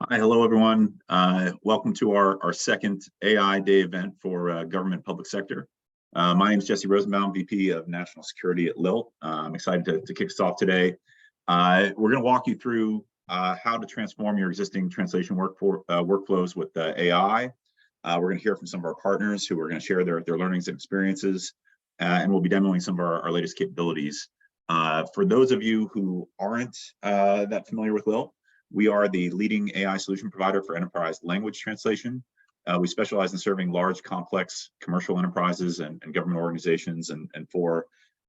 Hi, hello everyone. Welcome to our second AI Day event for government public sector. My name is Jesse Rosenbaum, VP of National Security at LILT. I'm excited to kick us off today. We're going to walk you through how to transform your existing translation workflows with AI. We're going to hear from some of our partners who are going to share their learnings and experiences, and we'll be demoing some of our latest capabilities. For those of you who aren't that familiar with LILT, we are the leading AI solution provider for enterprise language translation. We specialize in serving large, complex commercial enterprises and government organizations. And for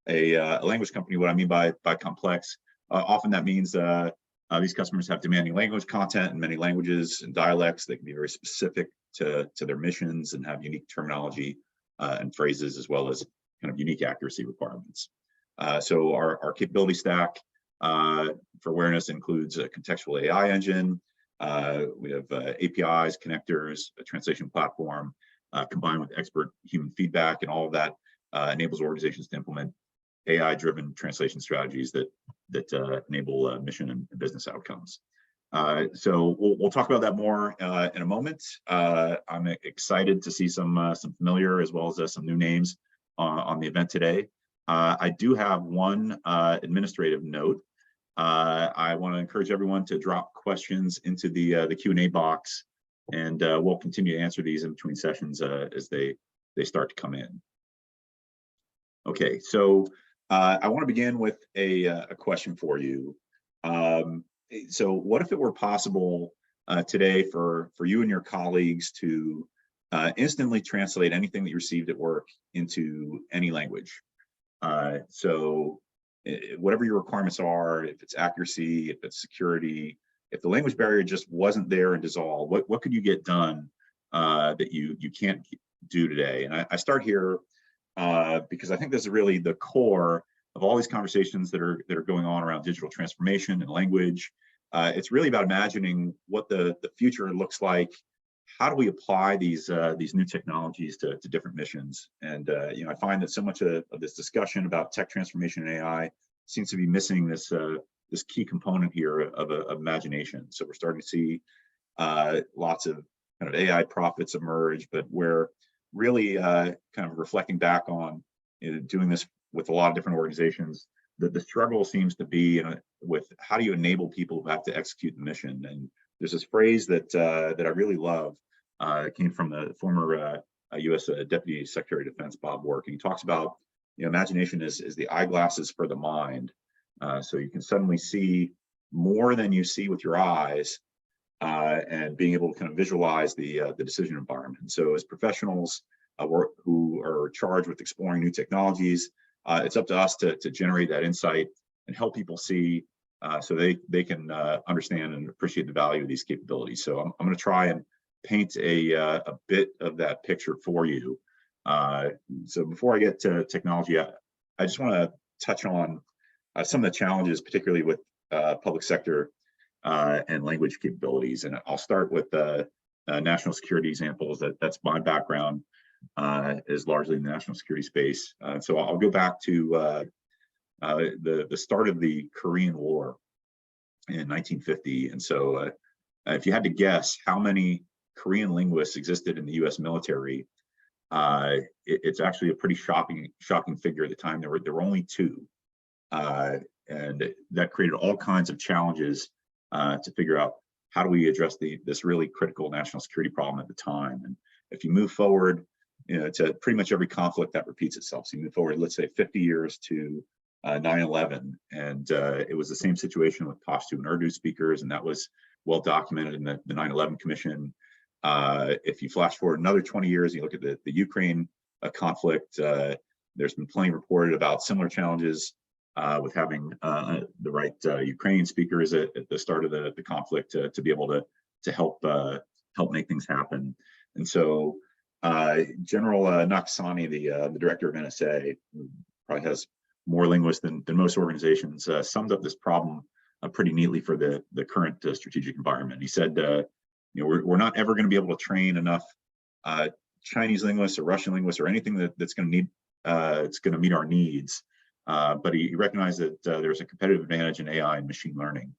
a language company, what I mean by complex, often that means these customers have demanding language content in many languages and dialects. They can be very specific to their missions and have unique terminology and phrases, as well as kind of unique accuracy requirements. So our capability stack for awareness includes a contextual AI engine. We have APIs, connectors, a translation platform, combined with expert human feedback, and all of that enables organizations to implement AI-driven translation strategies that enable mission and business outcomes. So we'll talk about that more in a moment. I'm excited to see some familiar as well as some new names on the event today. I do have one administrative note. I want to encourage everyone to drop questions into the Q&A box, and we'll continue to answer these in between sessions as they start to come in. Okay, so I want to begin with a question for you. So what if it were possible today for you and your colleagues to instantly translate anything that you received at work into any language? So whatever your requirements are, if it's accuracy, if it's security, if the language barrier just wasn't there and dissolved, what could you get done that you can't do today? And I start here because I think this is really the core of all these conversations that are going on around digital transformation and language. It's really about imagining what the future looks like. How do we apply these new technologies to different missions? And I find that so much of this discussion about tech transformation and AI seems to be missing this key component here of imagination. So we're starting to see lots of kind of AI profits emerge, but we're really kind of reflecting back on doing this with a lot of different organizations. The struggle seems to be with how do you enable people who have to execute the mission? And there's this phrase that I really love. It came from the former U.S. Deputy Secretary of Defense, Bob Work. And he talks about imagination is the eyeglasses for the mind. So you can suddenly see more than you see with your eyes, and being able to kind of visualize the decision environment. And so as professionals who are charged with exploring new technologies, it's up to us to generate that insight and help people see so they can understand and appreciate the value of these capabilities. So I'm going to try and paint a bit of that picture for you. So before I get to technology, I just want to touch on some of the challenges, particularly with public sector and language capabilities. And I'll start with national security examples. That's my background, is largely in the national security space. So I'll go back to the start of the Korean War in 1950. And so if you had to guess how many Korean linguists existed in the US military, it's actually a pretty shocking figure at the time. There were only two. And that created all kinds of challenges to figure out how do we address this really critical national security problem at the time. And if you move forward, to pretty much every conflict that repeats itself. So you move forward, let's say 50 years to 9/11, and it was the same situation with Pashto and Urdu speakers, and that was well documented in the 9/11 Commission. If you flash forward another 20 years, you look at the Ukraine conflict, there's been plenty reported about similar challenges with having the right Ukrainian speakers at the start of the conflict to be able to help make things happen. And so General Nakasone, the director of NSA, who probably has more linguists than most organizations, summed up this problem pretty neatly for the current strategic environment. He said, we're not ever going to be able to train enough Chinese linguists or Russian linguists or anything that's going to meet our needs. But he recognized that there's a competitive advantage in AI and machine learning.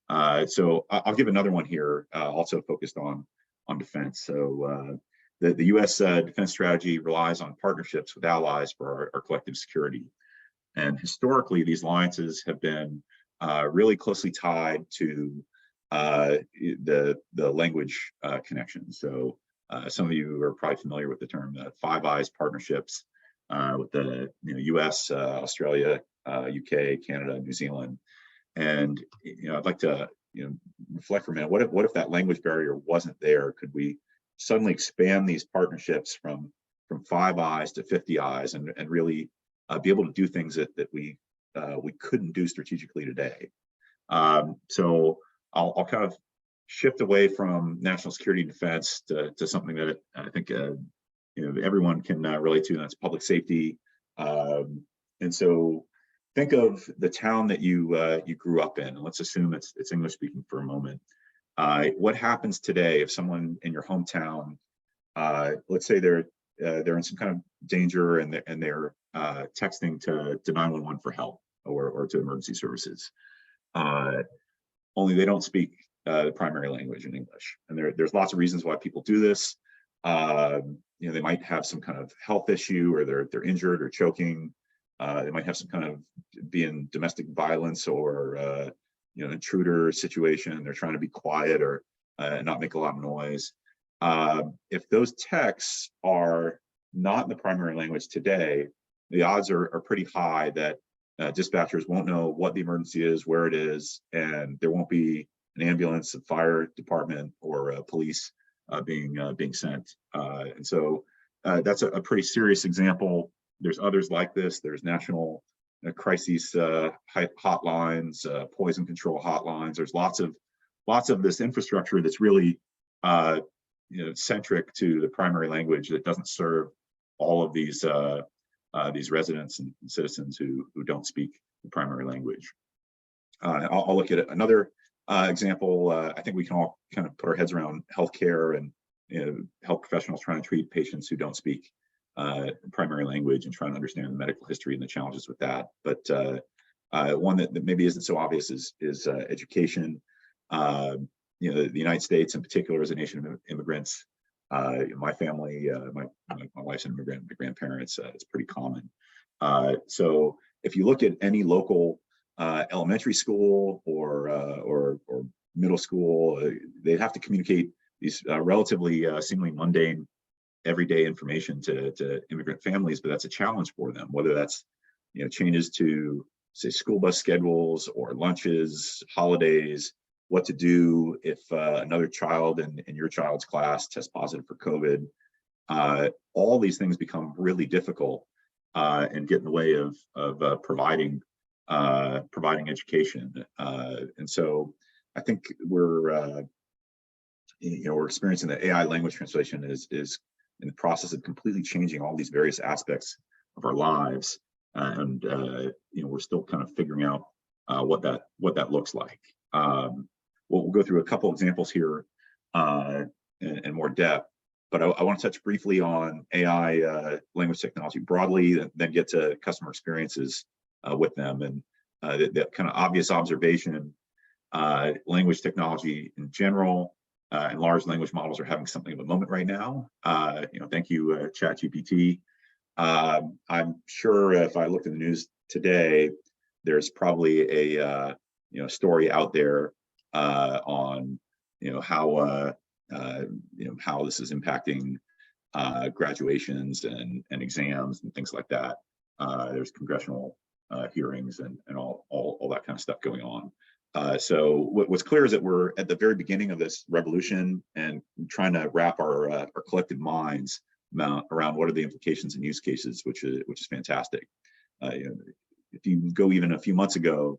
So I'll give another one here, also focused on defense. So the U.S. Defense strategy relies on partnerships with allies for our collective security. And historically, these alliances have been really closely tied to the language connection. So some of you are probably familiar with the term Five Eyes partnerships with the U.S., Australia, UK, Canada, New Zealand. And I'd like to reflect for a minute. What if that language barrier wasn't there? Could we suddenly expand these partnerships from Five Eyes to 50 Eyes and really be able to do things that we couldn't do strategically today? So I'll kind of shift away from national security and defense to something that I think everyone can relate to, and that's public safety. And so think of the town that you grew up in, and let's assume it's English speaking for a moment. What happens today if someone in your hometown, let's say they're in some kind of danger and they're texting to 911 for help or to emergency services, only they don't speak the primary language in English, and there's lots of reasons why people do this. They might have some kind of health issue, or they're injured or choking. They might have some kind of be in domestic violence or intruder situation. They're trying to be quiet or not make a lot of noise. If those texts are not in the primary language today, the odds are pretty high that dispatchers won't know what the emergency is, where it is, and there won't be an ambulance, a fire department, or police being sent. And so that's a pretty serious example. There's others like this. There's national crises hotlines, poison control hotlines. There's lots of this infrastructure that's really centric to the primary language that doesn't serve all of these residents and citizens who don't speak the primary language. I'll look at another example. I think we can all kind of put our heads around healthcare and health professionals trying to treat patients who don't speak primary language and trying to understand the medical history and the challenges with that. But one that maybe isn't so obvious is education. The United States in particular is a nation of immigrants. My family, my wife's an immigrant, my grandparents, it's pretty common. So if you look at any local elementary school or middle school, they have to communicate these relatively seemingly mundane everyday information to immigrant families, but that's a challenge for them, whether that's changes to, say, school bus schedules or lunches, holidays, what to do if another child in your child's class tests positive for COVID. All these things become really difficult and get in the way of providing education. And so I think we're experiencing that AI language translation is in the process of completely changing all these various aspects of our lives, and we're still kind of figuring out what that looks like. We'll go through a couple examples here in more depth, but I want to touch briefly on AI language technology broadly, and then get to customer experiences with them. And that kind of obvious observation, language technology in general and large language models are having something of a moment right now. Thank you, ChatGPT. I'm sure if I looked in the news today, there's probably a story out there on how this is impacting graduations and exams and things like that. There's congressional hearings and all that kind of stuff going on. So what's clear is that we're at the very beginning of this revolution and trying to wrap our collective minds around what are the implications and use cases, which is fantastic. If you go even a few months ago,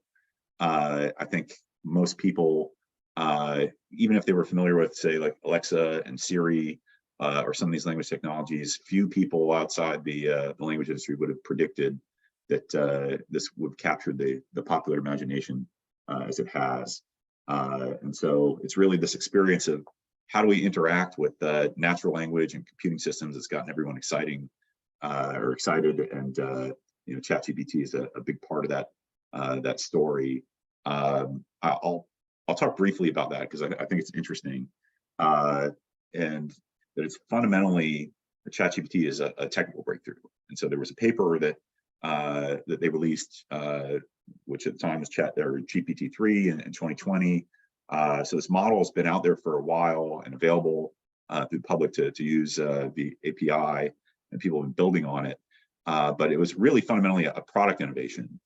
I think most people, even if they were familiar with, say, like Alexa and Siri or some of these language technologies, few people outside the language industry would have predicted that this would capture the popular imagination as it has. And so it's really this experience of how do we interact with natural language and computing systems that's gotten everyone excited, and ChatGPT is a big part of that story. I'll I'll talk briefly about that because I think it's interesting, and that it's fundamentally, ChatGPT is a technical breakthrough. And so there was a paper that that they released, which at the time was GPT-3 in 2020. So this model has been out there for a while and available through the public to use the API, and people have been building on it. But it was really fundamentally a product innovation.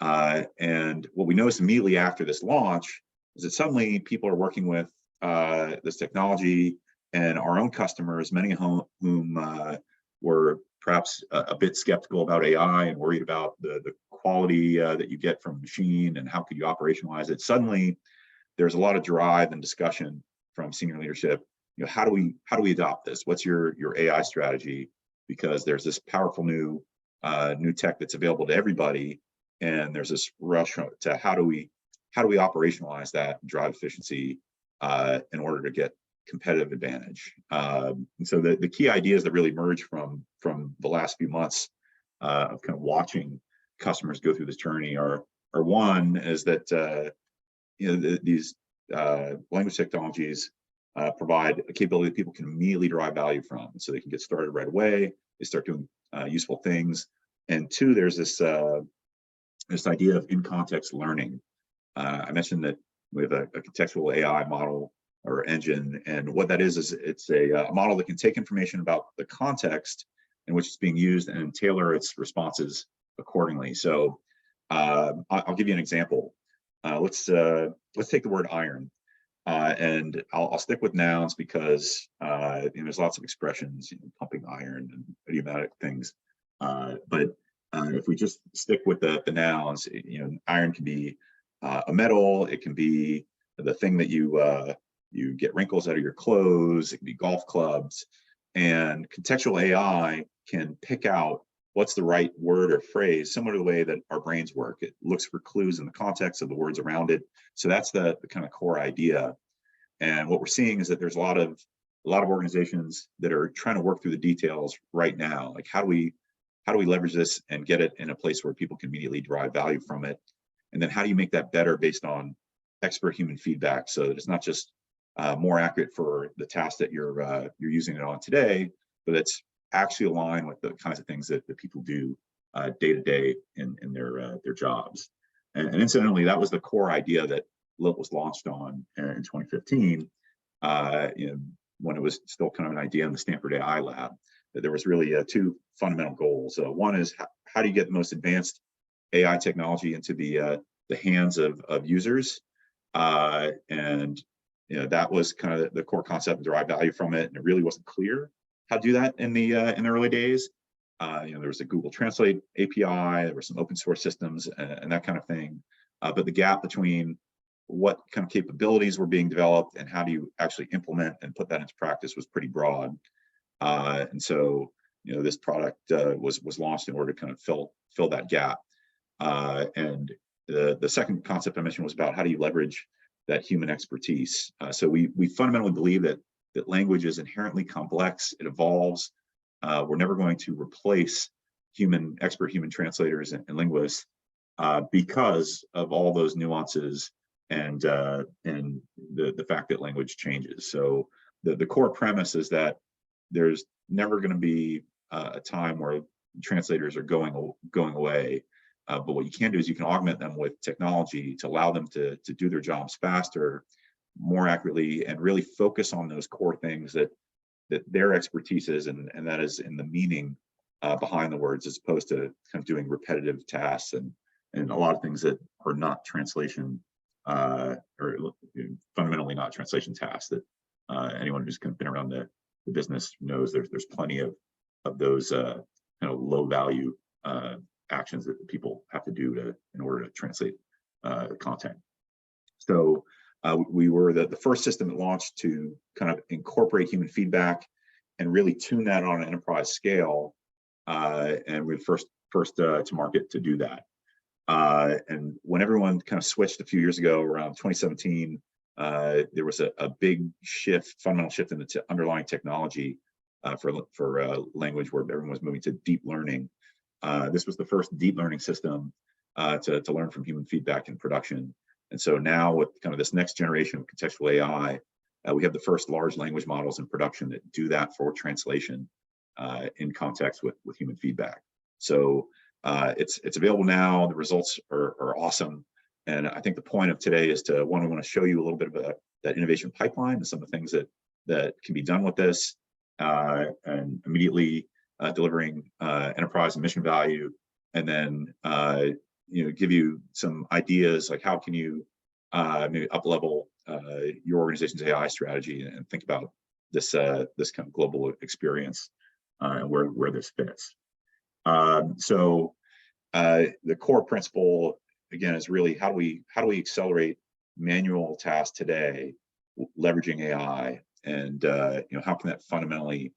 And what we noticed immediately after this launch is that suddenly people are working with this technology, and our own customers, many of whom were perhaps a bit skeptical about AI and worried about the quality that you get from a machine and how could you operationalize it. Suddenly, there's a lot of drive and discussion from senior leadership. How do we adopt this? What's your AI strategy? Because there's this powerful new tech that's available to everybody, and there's this rush to how do we operationalize that and drive efficiency in order to get competitive advantage. And so the key ideas that really emerged from the last few months of kind of watching customers go through this journey are one is that these language technologies provide a capability that people can immediately derive value from, so they can get started right away. They start doing useful things. And two, there's this idea of in-context learning. I mentioned that we have a contextual AI model or engine, and what that is it's a model that can take information about the context in which it's being used and tailor its responses accordingly. So I'll give you an example. Let's take the word iron, and I'll stick with nouns because there's lots of expressions, pumping iron and idiomatic things. But if we just stick with the nouns, iron can be a metal. It can be the thing that you get wrinkles out of your clothes. It can be golf clubs. And contextual AI can pick out what's the right word or phrase, similar to the way that our brains work. It looks for clues in the context of the words around it. So that's the kind of core idea. And what we're seeing is that there's a lot of organizations that are trying to work through the details right now. Like how do we leverage this and get it in a place where people can immediately derive value from it? And then how do you make that better based on expert human feedback, so that it's not just more accurate for the task that you're using it on today, but it's actually aligned with the kinds of things that people do day to day in their jobs. And incidentally, that was the core idea that LILT was launched on in 2015, when it was still kind of an idea in the Stanford AI lab. That there was really two fundamental goals. One is how do you get the most advanced AI technology into the hands of users, and that was kind of the core concept and derive value from it. And it really wasn't clear how to do that in the early days. There was a Google Translate API, there were some open source systems and that kind of thing. But the gap between what kind of capabilities were being developed and how do you actually implement and put that into practice was pretty broad. And so, this product was launched in order to kind of fill that gap. And the second concept I mentioned was about how do you leverage that human expertise. So we fundamentally believe that language is inherently complex. It evolves. We're never going to replace expert human translators and linguists because of all those nuances and the fact that language changes. So the core premise is that there's never going to be a time where translators are going away. But what you can do is you can augment them with technology to allow them to do their jobs faster, more accurately, and really focus on those core things that their expertise is, and that is in the meaning behind the words, as opposed to kind of doing repetitive tasks and a lot of things that are not translation or fundamentally not translation tasks that anyone who's kind of been around the business knows there's plenty of those kind of low value actions that people have to do in order to translate content. So we were the first system that launched to kind of incorporate human feedback and really tune that on an enterprise scale. And we're first to market to do that. And when everyone kind of switched a few years ago, around 2017, there was a big fundamental shift in the underlying technology for language, where everyone was moving to deep learning. This was the first deep learning system to learn from human feedback in production. And so now with kind of this next generation of contextual AI, we have the first large language models in production that do that for translation in context with human feedback. So it's available now. The results are awesome. And I think the point of today is to, one, I want to show you a little bit about that innovation pipeline and some of the things that can be done with this, and immediately delivering enterprise and mission value, and then give you some ideas like how can you maybe up level your organization's AI strategy and think about this this kind of global experience and where this fits. So the core principle again is really how do we accelerate manual tasks today, leveraging AI, and how can that fundamentally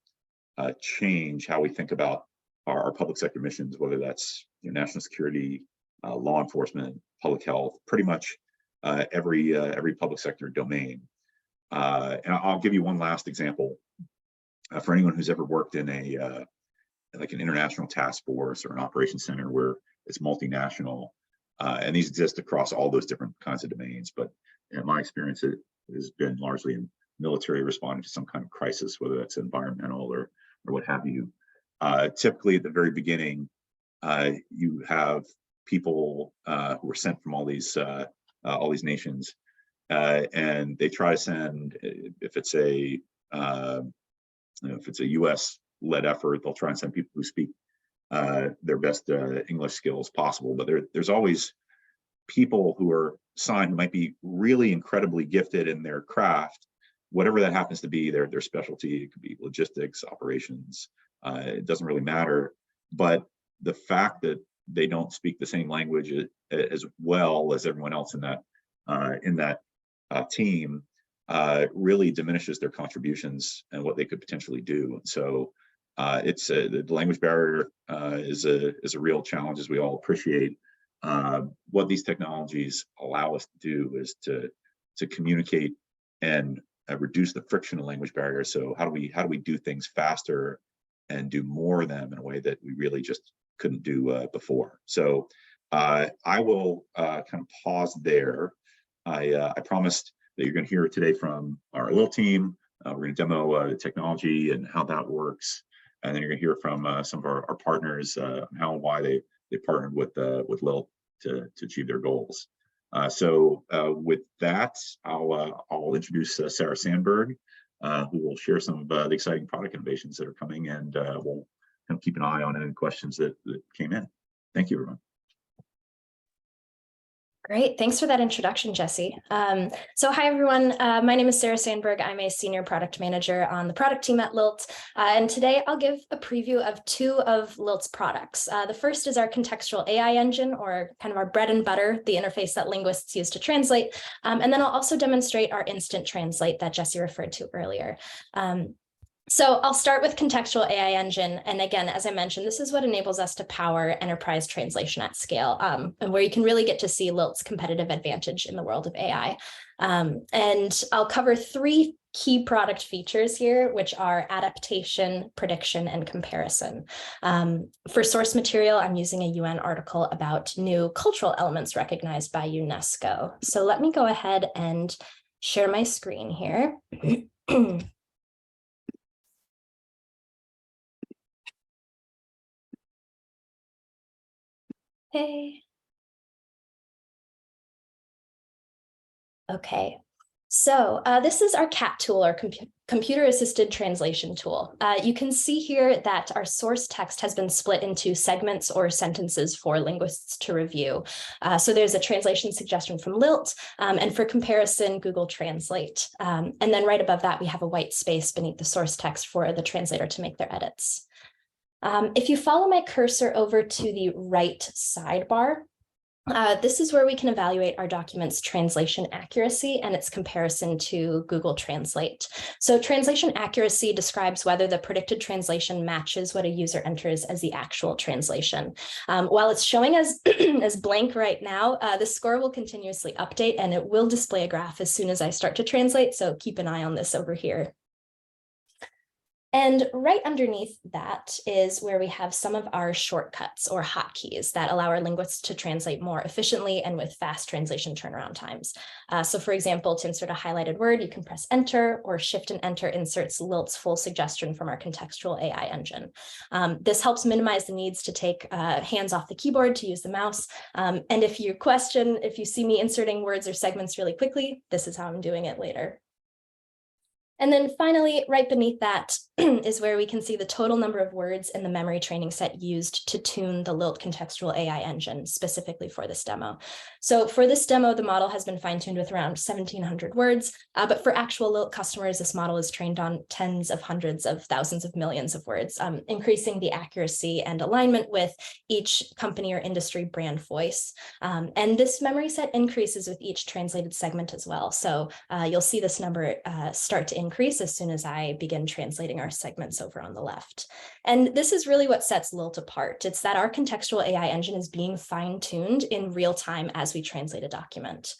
change how we think about our public sector missions, whether that's national security, law enforcement, public health, pretty much every public sector domain. And I'll give you one last example for anyone who's ever worked in a like an international task force or an operations center where it's multinational, and these exist across all those different kinds of domains. But in my experience, it has been largely in military responding to some kind of crisis, whether that's environmental or what have you. Typically, at the very beginning, you have people who are sent from all these nations, and they try to send, if it's a U.S. led effort, they'll try and send people who speak their best English skills possible. But there's always people who are assigned who might be really incredibly gifted in their craft, whatever that happens to be, their specialty. It could be logistics, operations. It doesn't really matter. But the fact that they don't speak the same language as well as everyone else in that team really diminishes their contributions and what they could potentially do. And so it's the language barrier is a real challenge, as we all appreciate. What these technologies allow us to do is to communicate and reduce the friction of language barrier. So how do we do things faster and do more of them in a way that we really just couldn't do before? So I will kind of pause there. I promised that you're going to hear today from our LIL team. We're going to demo the technology and how that works, and then you're going to hear from some of our partners how and why they partnered with LIL to achieve their goals. So with that, I'll introduce Sarah Sandberg, who will share some of the exciting product innovations that are coming, and we'll kind of keep an eye on any questions that came in. Thank you, everyone. Great. Thanks for that introduction, Jesse. So hi, everyone. My name is Sarah Sandberg. I'm a senior product manager on the product team at Lilt. And today I'll give a preview of two of Lilt's products. The first is our contextual AI engine, or kind of our bread and butter, the interface that linguists use to translate. And then I'll also demonstrate our instant translate that Jesse referred to earlier. So I'll start with contextual AI engine. And again, as I mentioned, this is what enables us to power enterprise translation at scale, and where you can really get to see Lilt's competitive advantage in the world of AI. And I'll cover three key product features here, which are adaptation, prediction, and comparison. For source material, I'm using a UN article about new cultural elements recognized by UNESCO. So let me go ahead and share my screen here. Hey. Okay, so this is our CAT tool, or computer-assisted translation tool. You can see here that our source text has been split into segments or sentences for linguists to review. So there's a translation suggestion from Lilt, and for comparison, Google Translate. And then right above that, we have a white space beneath the source text for the translator to make their edits. If you follow my cursor over to the right sidebar, this is where we can evaluate our document's translation accuracy and its comparison to Google Translate. So translation accuracy describes whether the predicted translation matches what a user enters as the actual translation. While it's showing as, as blank right now, the score will continuously update, and it will display a graph as soon as I start to translate, so keep an eye on this over here. And right underneath that is where we have some of our shortcuts or hotkeys that allow our linguists to translate more efficiently and with fast translation turnaround times. So for example, to insert a highlighted word, you can press enter, or shift and enter inserts Lilt's full suggestion from our contextual AI engine. This helps minimize the needs to take hands off the keyboard to use the mouse. And if you see me inserting words or segments really quickly, this is how I'm doing it later. And then finally, right beneath that is where we can see the total number of words in the memory training set used to tune the Lilt contextual AI engine specifically for this demo. So for this demo, the model has been fine-tuned with around 1,700 words, but for actual Lilt customers, this model is trained on tens of hundreds of thousands of millions of words, increasing the accuracy and alignment with each company or industry brand voice. And this memory set increases with each translated segment as well. So you'll see this number start to increase as soon as I begin translating our segments over on the left. And this is really what sets Lilt apart. It's that our contextual AI engine is being fine-tuned in real time as we translate a document.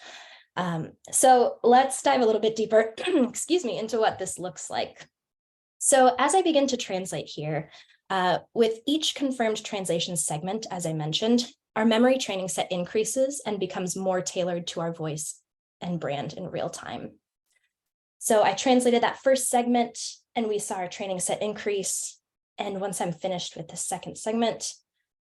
So let's dive a little bit deeper, excuse me, into what this looks like. So as I begin to translate here, with each confirmed translation segment, as I mentioned, our memory training set increases and becomes more tailored to our voice and brand in real time. So I translated that first segment and we saw our training set increase. And once I'm finished with the second segment,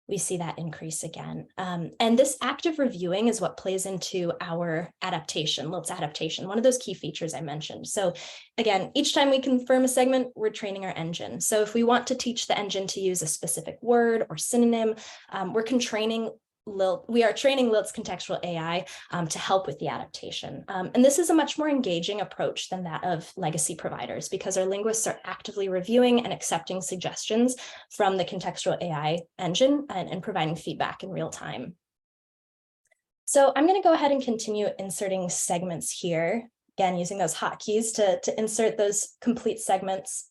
we see that increase again. And this active reviewing is what plays into our adaptation, Lilt's adaptation, one of those key features I mentioned. So again, each time we confirm a segment, we're training our engine. So if we want to teach the engine to use a specific word or synonym, we are training Lilt's contextual AI to help with the adaptation. And this is a much more engaging approach than that of legacy providers because our linguists are actively reviewing and accepting suggestions from the contextual AI engine and providing feedback in real time. So I'm going to go ahead and continue inserting segments here, again, using those hotkeys to insert those complete segments.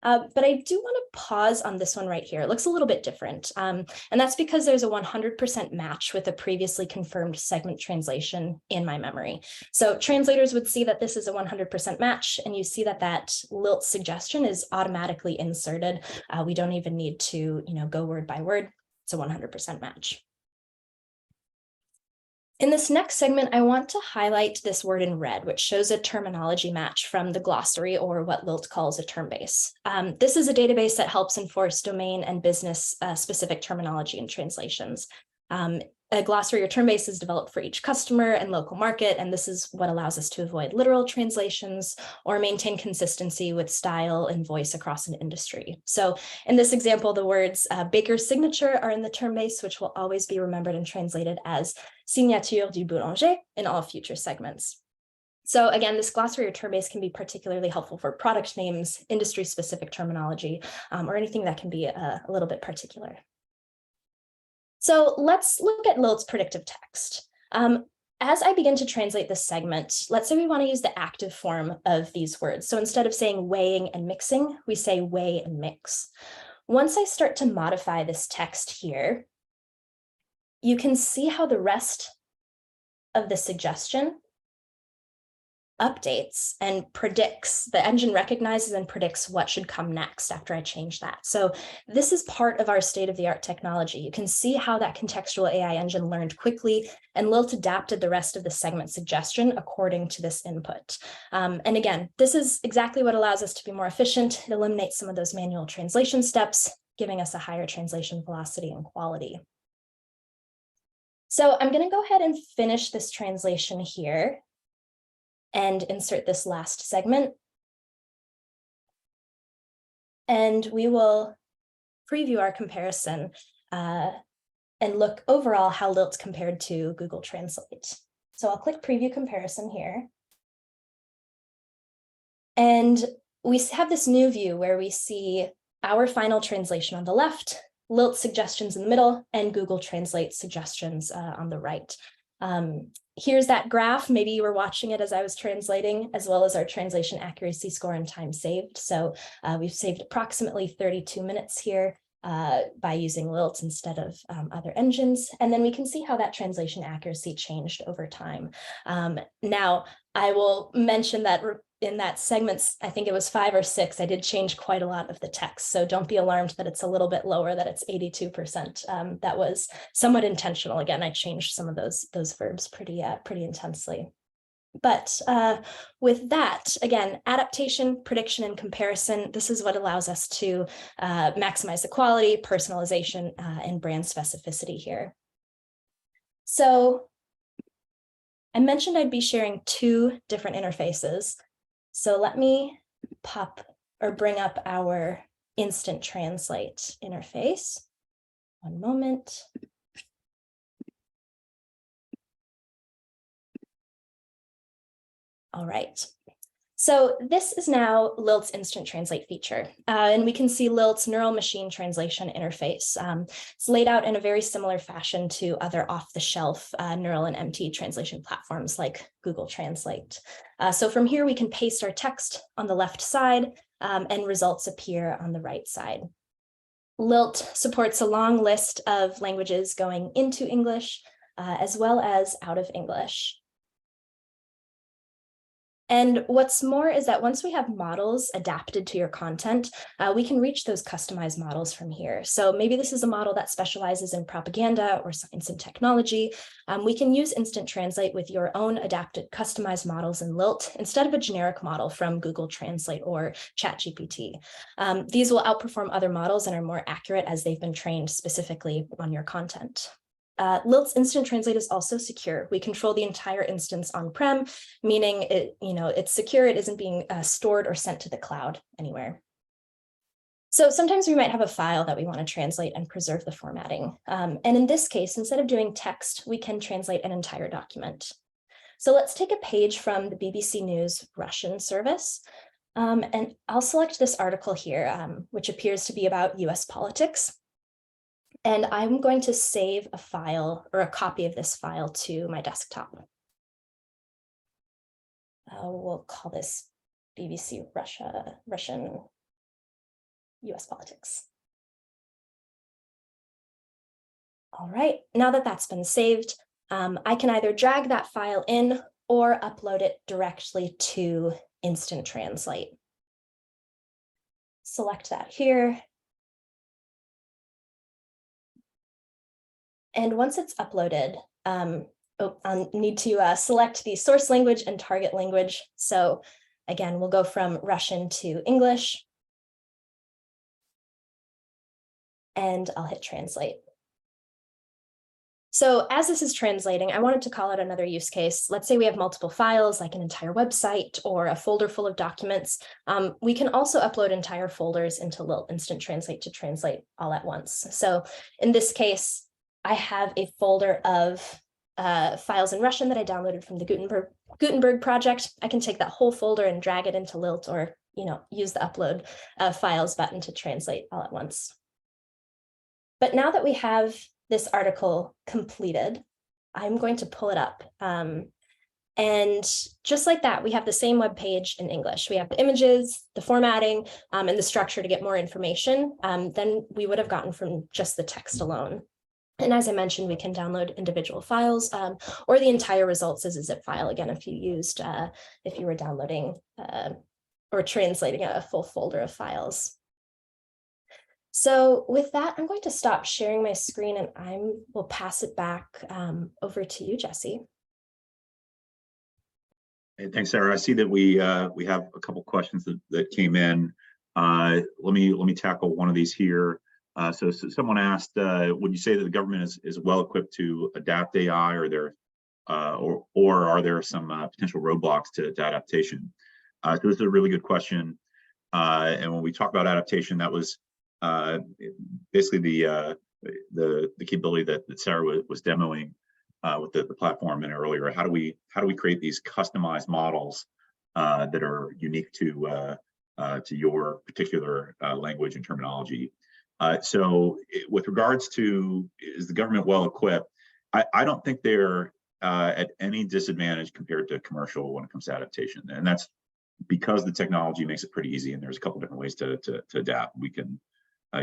But I do want to pause on this one right here. It looks a little bit different. And that's because there's a 100% match with a previously confirmed segment translation in my memory. So translators would see that this is a 100% match, and you see that that Lilt suggestion is automatically inserted. We don't even need to, go word by word. It's a 100% match. In this next segment, I want to highlight this word in red, which shows a terminology match from the glossary, or what Lilt calls a term base. This is a database that helps enforce domain and business specific terminology in translations. A glossary or term base is developed for each customer and local market, and this is what allows us to avoid literal translations or maintain consistency with style and voice across an industry. So in this example, the words baker's signature are in the term base, which will always be remembered and translated as signature du boulanger in all future segments. So again, this glossary or term base can be particularly helpful for product names, industry-specific terminology, or anything that can be a little bit particular. So let's look at Lilt's predictive text. As I begin to translate this segment, let's say we want to use the active form of these words. So instead of saying weighing and mixing, we say weigh and mix. Once I start to modify this text here, you can see how the rest of the suggestion updates and predicts, the engine recognizes and predicts what should come next after I change that. So this is part of our state-of-the-art technology. You can see how that contextual AI engine learned quickly, and Lilt adapted the rest of the segment suggestion according to this input. And again, this is exactly what allows us to be more efficient. It eliminates some of those manual translation steps, giving us a higher translation velocity and quality. So I'm going to go ahead and finish this translation here and insert this last segment. And we will preview our comparison and look overall how Lilt's compared to Google Translate. So I'll click Preview Comparison here. And we have this new view where we see our final translation on the left, Lilt suggestions in the middle, and Google Translate suggestions on the right. Here's that graph. Maybe you were watching it as I was translating, as well as our translation accuracy score and time saved. So we've saved approximately 32 minutes here by using Lilt instead of other engines. And then we can see how that translation accuracy changed over time. Now, I will mention that in that segment, I think it was 5 or 6, I did change quite a lot of the text. So don't be alarmed that it's a little bit lower, that it's 82%. That was somewhat intentional. Again, I changed some of those verbs pretty intensely. But with that, again, adaptation, prediction, and comparison, this is what allows us to maximize the quality, personalization, and brand specificity here. So I mentioned I'd be sharing 2 different interfaces. So let me bring up our Instant Translate interface. One moment. All right. So this is now Lilt's Instant Translate feature, and we can see Lilt's neural machine translation interface. It's laid out in a very similar fashion to other off-the-shelf neural and MT translation platforms like Google Translate. So from here, we can paste our text on the left side, and results appear on the right side. Lilt supports a long list of languages going into English, as well as out of English. And what's more is that once we have models adapted to your content, we can reach those customized models from here. So maybe this is a model that specializes in propaganda or science and technology. We can use Instant Translate with your own adapted customized models in Lilt instead of a generic model from Google Translate or ChatGPT. These will outperform other models and are more accurate as they've been trained specifically on your content. Lilt's Instant Translate is also secure. We control the entire instance on-prem, meaning it's secure. It isn't being stored or sent to the cloud anywhere. So sometimes we might have a file that we want to translate and preserve the formatting. And in this case, instead of doing text, we can translate an entire document. So let's take a page from the BBC News Russian service. And I'll select this article here, which appears to be about US politics. And I'm going to save a file or a copy of this file to my desktop. We'll call this BBC Russian US politics. All right, now that that's been saved, I can either drag that file in or upload it directly to Instant Translate. Select that here. And once it's uploaded, I'll need to select the source language and target language. So again, we'll go from Russian to English. And I'll hit translate. So as this is translating, I wanted to call out another use case. Let's say we have multiple files, like an entire website or a folder full of documents. We can also upload entire folders into Lilt Instant Translate to translate all at once. So in this case, I have a folder of files in Russian that I downloaded from the Gutenberg project. I can take that whole folder and drag it into Lilt, or use the upload files button to translate all at once. But now that we have this article completed, I'm going to pull it up. And just like that, we have the same web page in English. We have the images, the formatting, and the structure to get more information than we would have gotten from just the text alone. And as I mentioned, we can download individual files or the entire results as a zip file, again, if you were downloading or translating a full folder of files. So with that, I'm going to stop sharing my screen and I will pass it back over to you, Jesse. Hey, thanks, Sarah. I see that we have a couple questions that came in. Let me tackle one of these here. So someone asked, would you say that the government is well equipped to adapt AI, or are there some potential roadblocks to adaptation? So this is a really good question. And when we talk about adaptation, that was basically the capability that Sarah was demoing with the platform and earlier. How do we create these customized models that are unique to your particular language and terminology? So with regards to, is the government well equipped? I don't think they're at any disadvantage compared to commercial when it comes to adaptation. And that's because the technology makes it pretty easy, and there's a couple different ways to adapt. We can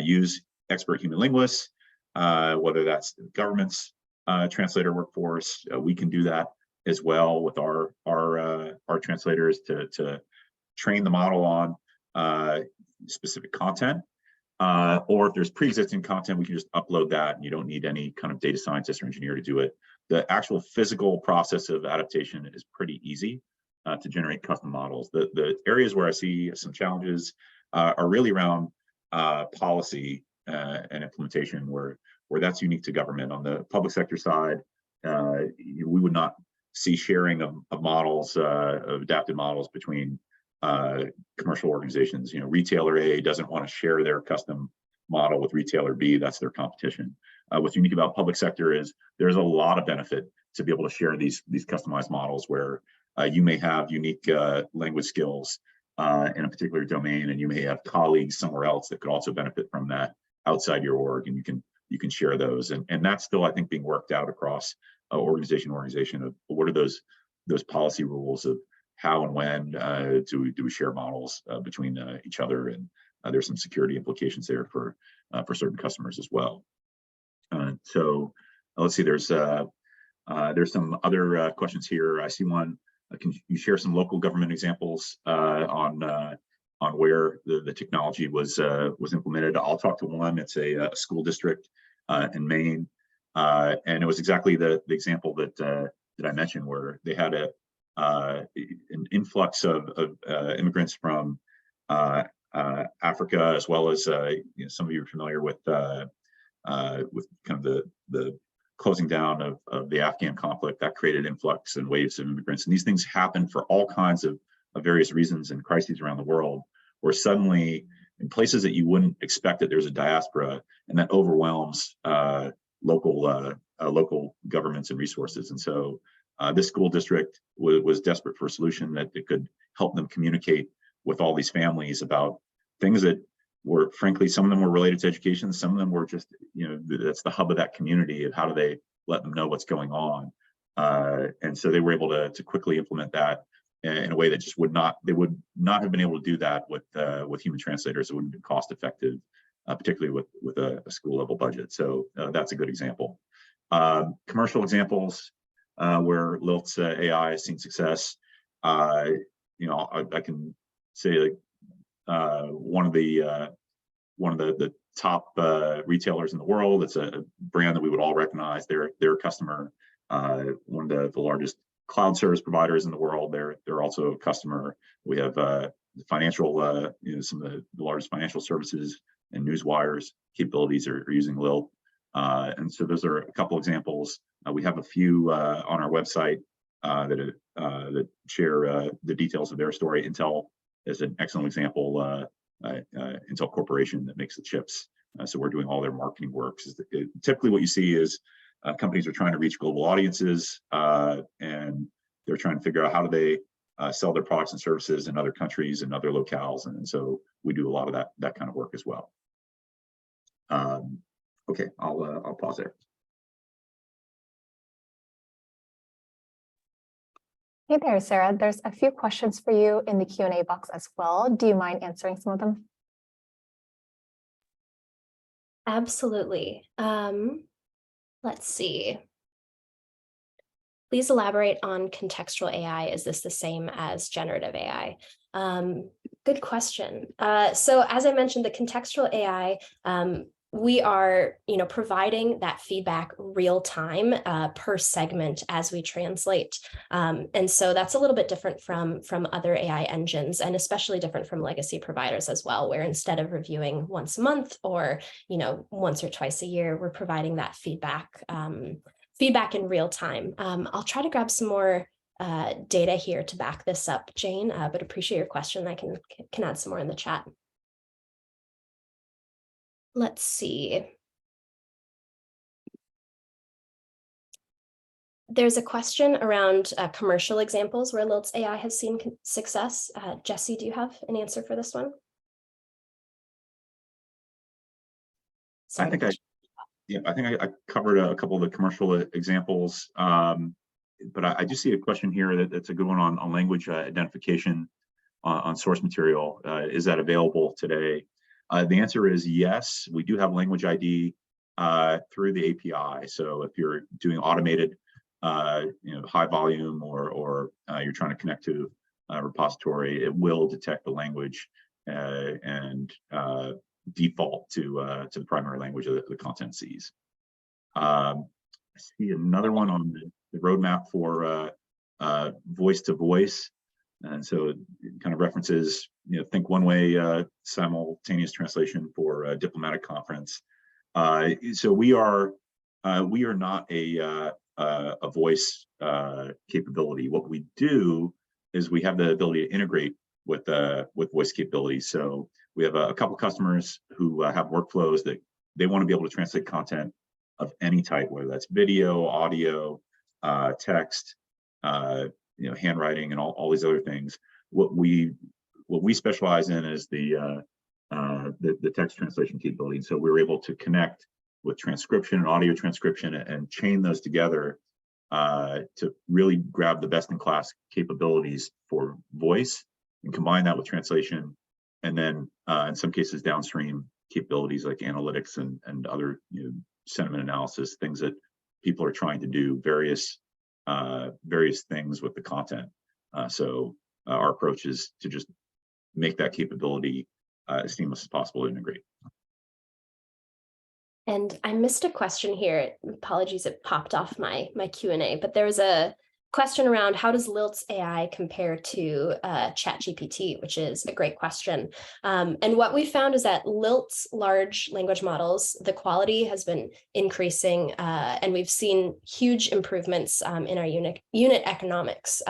use expert human linguists, whether that's the government's translator workforce. We can do that as well with our translators to train the model on specific content, or if there's pre-existing content, we can just upload that, and you don't need any kind of data scientist or engineer to do it. The actual physical process of adaptation is pretty easy to generate custom models. The areas where I see some challenges are really around policy and implementation, where that's unique to government. On the public sector side, we would not see sharing of models, of adapted models between commercial organizations. Retailer A doesn't want to share their custom model with retailer B. That's their competition. What's unique about public sector is there's a lot of benefit to be able to share these customized models, where you may have unique language skills in a particular domain, and you may have colleagues somewhere else that could also benefit from that outside your org, and you can share those. And that's still, I think, being worked out across organization of what are those policy rules of how and when do we share models between each other, and there's some security implications there for certain customers as well. So let's see, there's some other questions here. I see one. Can you share some local government examples on where the technology was implemented? I'll talk to one. It's a school district in Maine, and it was exactly the example that I mentioned, where they had an influx of immigrants from Africa, as well as some of you are familiar with kind of the closing down of the Afghan conflict. That created influx and waves of immigrants, and these things happen for all kinds of various reasons and crises around the world, where suddenly in places that you wouldn't expect that there's a diaspora, and that overwhelms local governments and resources. And so this school district was desperate for a solution that could help them communicate with all these families about things that were, frankly, some of them were related to education, some of them were just, that's the hub of that community, of how do they let them know what's going on. And so they were able to quickly implement that in a way that just they would not have been able to do that with human translators. It wouldn't be cost effective, particularly with a school level budget. So that's a good example. Commercial examples where Lilt's AI has seen success. I can say, like, one of the top retailers in the world. It's a brand that we would all recognize. They're a customer. One of the largest cloud service providers in the world. They're also a customer. We have the financial, some of the largest financial services and newswires capabilities are using Lilt. And so those are a couple examples. We have a few on our website that share the details of their story. Intel is an excellent example. Intel Corporation that makes the chips. So we're doing all their marketing works. Typically what you see is companies are trying to reach global audiences, and they're trying to figure out how do they sell their products and services in other countries and other locales. And so we do a lot of that kind of work as well. Okay, I'll pause there. Hey there, Sarah. There's a few questions for you in the Q&A box as well. Do you mind answering some of them? Absolutely. Let's see. Please elaborate on contextual AI. Is this the same as generative AI? Good question. So as I mentioned, the contextual AI, we are, providing that feedback real time per segment as we translate. And so that's a little bit different from other AI engines, and especially different from legacy providers as well, where instead of reviewing once a month or, once or twice a year, we're providing that feedback in real time. I'll try to grab some more data here to back this up, Jane, but appreciate your question. I can add some more in the chat. Let's see. There's a question around commercial examples where Lilt's AI has seen success. Jesse, do you have an answer for this one? Sorry. I think I covered a couple of the commercial examples, but I do see a question here that's a good one on language identification on source material. Is that available today? The answer is yes. We do have language ID through the API. So if you're doing automated, high volume, or you're trying to connect to repository, it will detect the language and default to the primary language of the content sees. I see another one on the roadmap for voice to voice. And so it kind of references, think one way simultaneous translation for a diplomatic conference. So we are not a voice capability. What we do is we have the ability to integrate with voice capabilities. So we have a couple customers who have workflows that they want to be able to translate content of any type, whether that's video, audio, text, handwriting, and all these other things. What we specialize in is the text translation capability. And so we were able to connect with transcription and audio transcription and chain those together to really grab the best-in-class capabilities for voice and combine that with translation, and then in some cases downstream capabilities like analytics and other sentiment analysis, things that people are trying to do, various things with the content. So our approach is to just make that capability as seamless as possible to integrate. And I missed a question here. Apologies, it popped off my Q&A, but there was a question around how does Lilt's AI compare to ChatGPT, which is a great question. And what we found is that Lilt's large language models, the quality has been increasing, and we've seen huge improvements in our unit economics,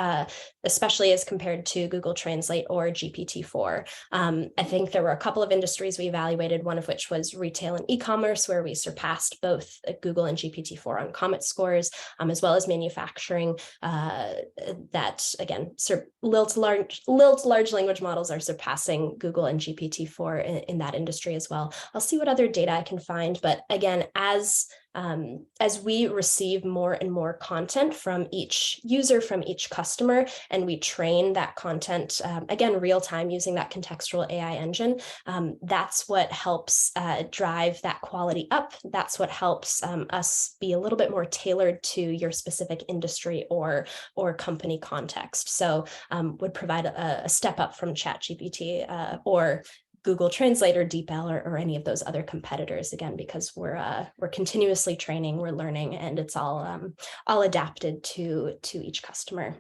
especially as compared to Google Translate or GPT-4. I think there were a couple of industries we evaluated, one of which was retail and e-commerce, where we surpassed both Google and GPT-4 on Comet scores, as well as manufacturing. That again, Lilt's large language models are surpassing Google and GPT-4 in that industry as well. I'll see what other data I can find, but again, as we receive more and more content from each user, from each customer, and we train that content, again, real time using that contextual AI engine, that's what helps drive that quality up. That's what helps us be a little bit more tailored to your specific industry or company context. So would provide a step up from ChatGPT or Google Translate or DeepL or any of those other competitors, again, because we're continuously training, we're learning, and it's all adapted to each customer.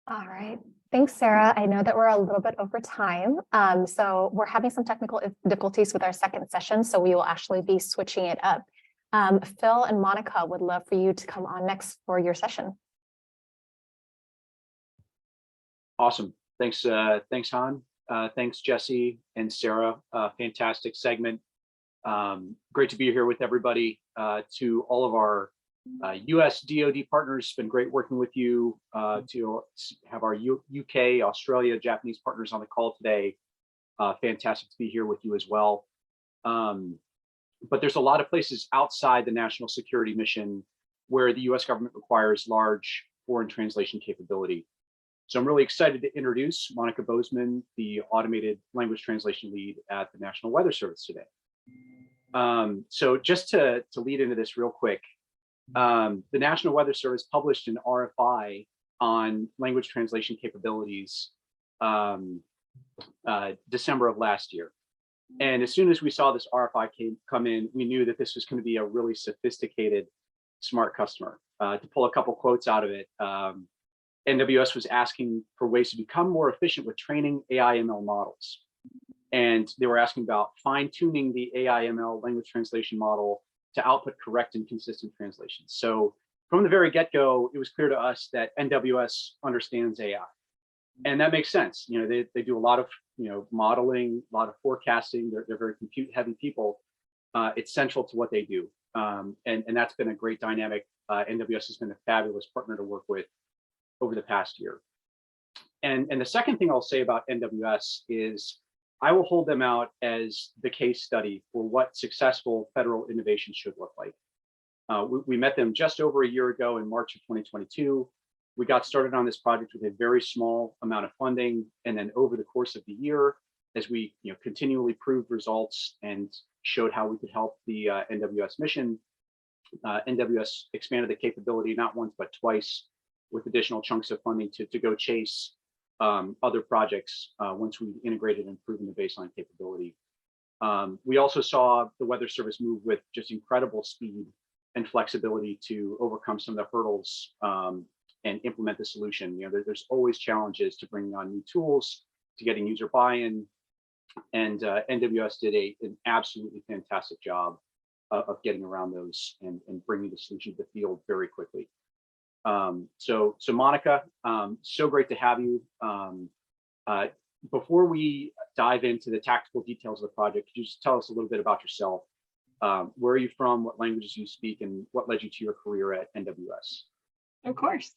All right. Thanks, Sarah. I know that we're a little bit over time. So we're having some technical difficulties with our second session, so we will actually be switching it up. Phil and Monica would love for you to come on next for your session. Awesome. Thanks, Han. Thanks, Jesse and Sarah. Fantastic segment. Great to be here with everybody. To all of our US DoD partners, it's been great working with you. To have our UK, Australia, Japanese partners on the call today. Fantastic to be here with you as well. But there's a lot of places outside the national security mission where the US government requires large foreign translation capability. So I'm really excited to introduce Monica Bozeman, the automated language translation lead at the National Weather Service today. So just to lead into this real quick, the National Weather Service published an RFI on language translation capabilities December of last year. And as soon as we saw this RFI come in, we knew that this was going to be a really sophisticated, smart customer. To pull a couple quotes out of it, NWS was asking for ways to become more efficient with training AI/ML models. And they were asking about fine-tuning the AI/ML language translation model to output correct and consistent translations. So from the very get-go, it was clear to us that NWS understands AI. And that makes sense. They do a lot of modeling, a lot of forecasting. They're very compute-heavy people. It's central to what they do. And that's been a great dynamic. NWS has been a fabulous partner to work with over the past year. And the second thing I'll say about NWS is I will hold them out as the case study for what successful federal innovation should look like. We met them just over a year ago in March of 2022. We got started on this project with a very small amount of funding. And then over the course of the year, as we continually proved results and showed how we could help the NWS mission, NWS expanded the capability not once but twice with additional chunks of funding to go chase other projects once we integrated and proven the baseline capability. We also saw the Weather Service move with just incredible speed and flexibility to overcome some of the hurdles and implement the solution. There's always challenges to bringing on new tools, to getting user buy-in, and NWS did an absolutely fantastic job of getting around those and bringing the solution to the field very quickly. So Monica, so great to have you. Before we dive into the tactical details of the project, could you just tell us a little bit about yourself? Where are you from? What languages you speak, and what led you to your career at NWS? Of course.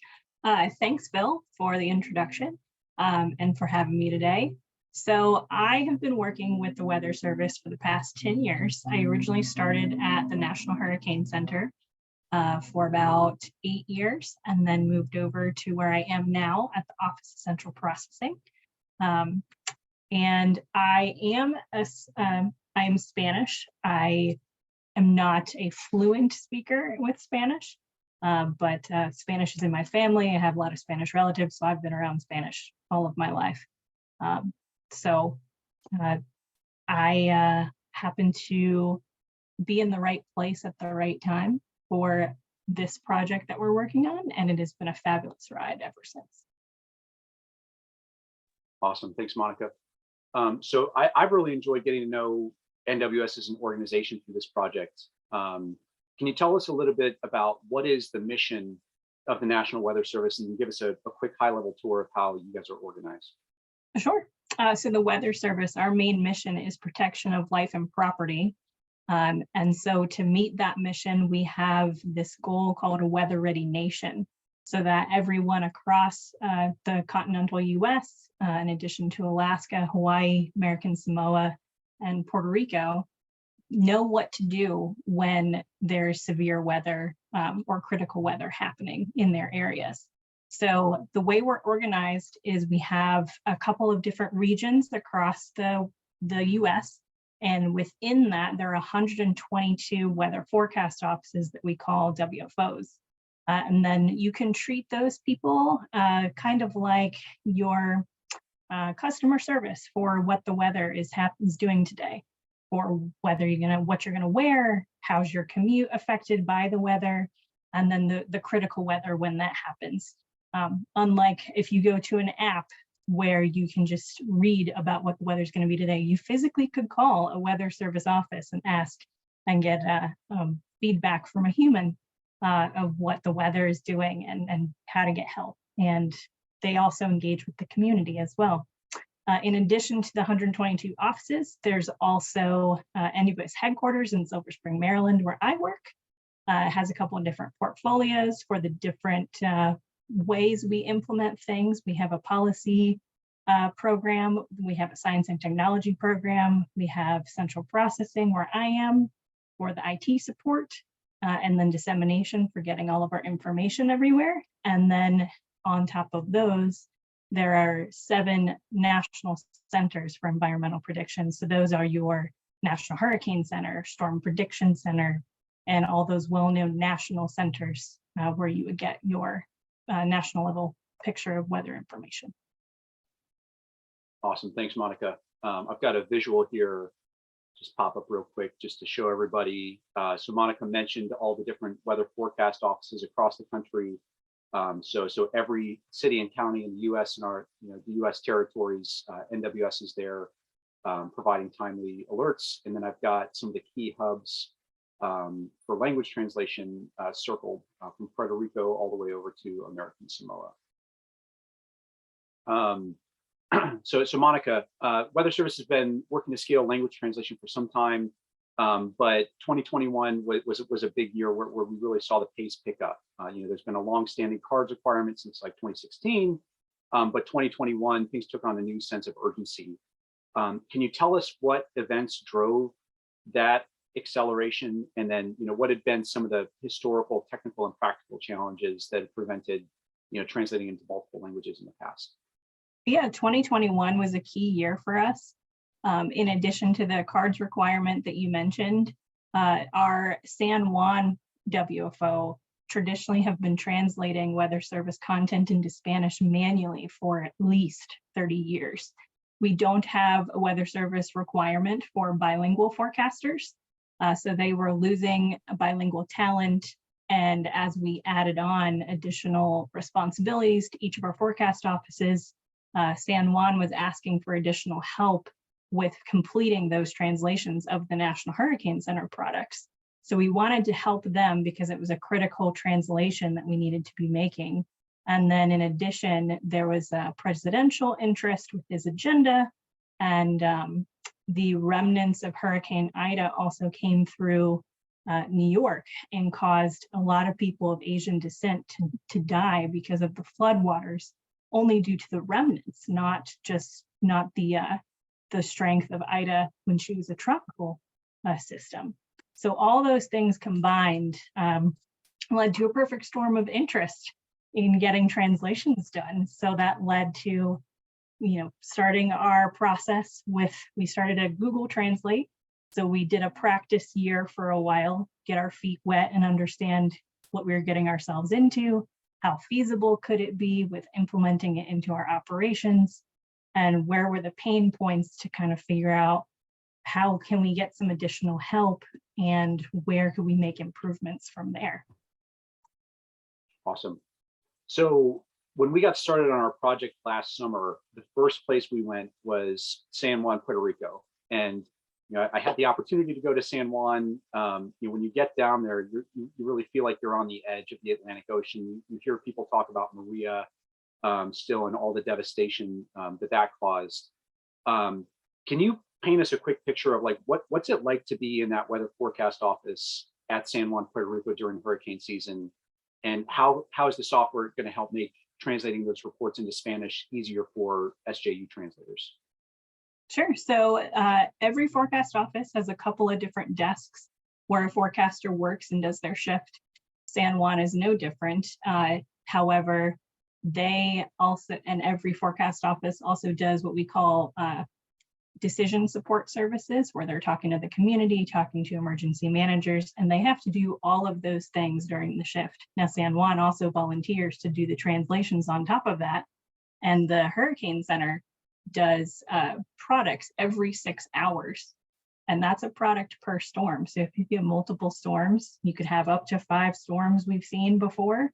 Thanks, Bill, for the introduction and for having me today. So I have been working with the Weather Service for the past 10 years. I originally started at the National Hurricane Center for about 8 years, and then moved over to where I am now at the Office of Central Processing. And I am Spanish. I am not a fluent speaker with Spanish, but Spanish is in my family. I have a lot of Spanish relatives, so I've been around Spanish all of my life. I happen to be in the right place at the right time for this project that we're working on, and it has been a fabulous ride ever since. Awesome, thanks, Monica. So I've really enjoyed getting to know NWS as an organization through this project. Can you tell us a little bit about what is the mission of the National Weather Service, and give us a quick high-level tour of how you guys are organized? Sure. So the Weather Service, our main mission is protection of life and property. And so to meet that mission, we have this goal called a weather-ready nation, so that everyone across the continental US, in addition to Alaska, Hawaii, American Samoa, and Puerto Rico, know what to do when there's severe weather or critical weather happening in their areas. So the way we're organized is we have a couple of different regions across the US, and within that, there are 122 weather forecast offices that we call WFOs. And then you can treat those people kind of like your customer service for what the weather is doing today, or whether what you're gonna wear, how's your commute affected by the weather, and then the critical weather when that happens. Unlike if you go to an app where you can just read about what the weather's going to be today, you physically could call a Weather Service office and ask and get feedback from a human of what the weather is doing and how to get help. And they also engage with the community as well. In addition to the 122 offices, there's also NWS headquarters in Silver Spring, Maryland, where I work. It has a couple of different portfolios for the different ways we implement things. We have a policy program, we have a science and technology program, we have central processing where I am for the IT support, and then dissemination for getting all of our information everywhere. And then on top of those, there are 7 national centers for environmental prediction. So those are your National Hurricane Center, Storm Prediction Center, and all those well-known national centers where you would get your national level picture of weather information. Awesome, thanks, Monica. I've got a visual here, just pop up real quick, just to show everybody. So Monica mentioned all the different weather forecast offices across the country. So every city and county in the U.S. and our, the U.S. territories, NWS is there providing timely alerts. And then I've got some of the key hubs for language translation circled from Puerto Rico all the way over to American Samoa. So Monica, Weather Service has been working to scale language translation for some time, but 2021 was a big year where we really saw the pace pick up. There's been a long-standing cards requirement since like 2016, but 2021 things took on a new sense of urgency. Can you tell us what events drove that acceleration, and then what had been some of the historical, technical, and practical challenges that had prevented translating into multiple languages in the past? Yeah, 2021 was a key year for us. In addition to the cards requirement that you mentioned, our San Juan WFO traditionally have been translating weather service content into Spanish manually for at least 30 years. We don't have a weather service requirement for bilingual forecasters. So they were losing bilingual talent. And as we added on additional responsibilities to each of our forecast offices, San Juan was asking for additional help with completing those translations of the National Hurricane Center products. So we wanted to help them because it was a critical translation that we needed to be making. And then in addition, there was a presidential interest with his agenda, and the remnants of Hurricane Ida also came through New York and caused a lot of people of Asian descent to die because of the floodwaters, only due to the remnants, not the strength of Ida when she was a tropical system. So all those things combined led to a perfect storm of interest in getting translations done. So that led to, starting our process with, we started at Google Translate. So we did a practice year for a while, get our feet wet and understand what we were getting ourselves into, how feasible could it be with implementing it into our operations, and where were the pain points to kind of figure out how can we get some additional help and where could we make improvements from there. Awesome. So when we got started on our project last summer, the first place we went was San Juan, Puerto Rico. And I had the opportunity to go to San Juan. When you get down there, you really feel like you're on the edge of the Atlantic Ocean. You hear people talk about Maria still and all the devastation that caused. Can you paint us a quick picture of what's it like to be in that weather forecast office at San Juan, Puerto Rico during hurricane season? And how is the software going to help make translating those reports into Spanish easier for SJU translators? Sure. So every forecast office has a couple of different desks where a forecaster works and does their shift. San Juan is no different. However, they also, and every forecast office also does what we call decision support services, where they're talking to the community, talking to emergency managers, and they have to do all of those things during the shift. Now, San Juan also volunteers to do the translations on top of that. And the Hurricane Center does products every 6 hours. And that's a product per storm. So if you get multiple storms, you could have up to 5 storms we've seen before.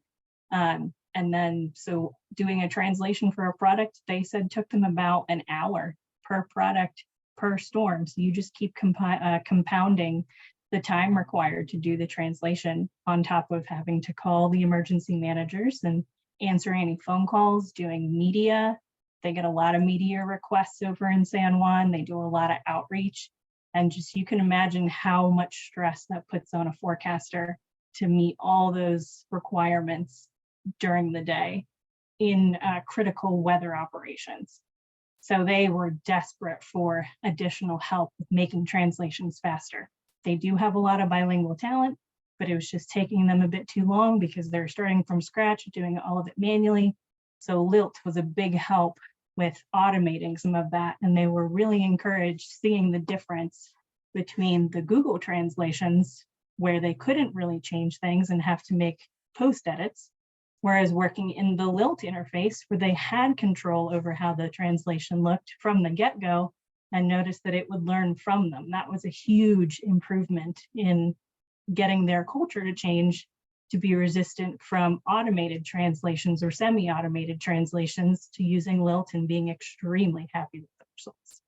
And then, so doing a translation for a product, they said took them about an hour per product per storm. So you just keep compounding the time required to do the translation on top of having to call the emergency managers and answer any phone calls, doing media. They get a lot of media requests over in San Juan. They do a lot of outreach. And just, you can imagine how much stress that puts on a forecaster to meet all those requirements during the day in critical weather operations. So they were desperate for additional help with making translations faster. They do have a lot of bilingual talent, but it was just taking them a bit too long because they're starting from scratch, doing all of it manually. So Lilt was a big help with automating some of that. And they were really encouraged seeing the difference between the Google translations, where they couldn't really change things and have to make post edits, whereas working in the Lilt interface, where they had control over how the translation looked from the get-go and noticed that it would learn from them. That was a huge improvement in getting their culture to change to be resistant from automated translations or semi-automated translations to using Lilt and being extremely happy with the results.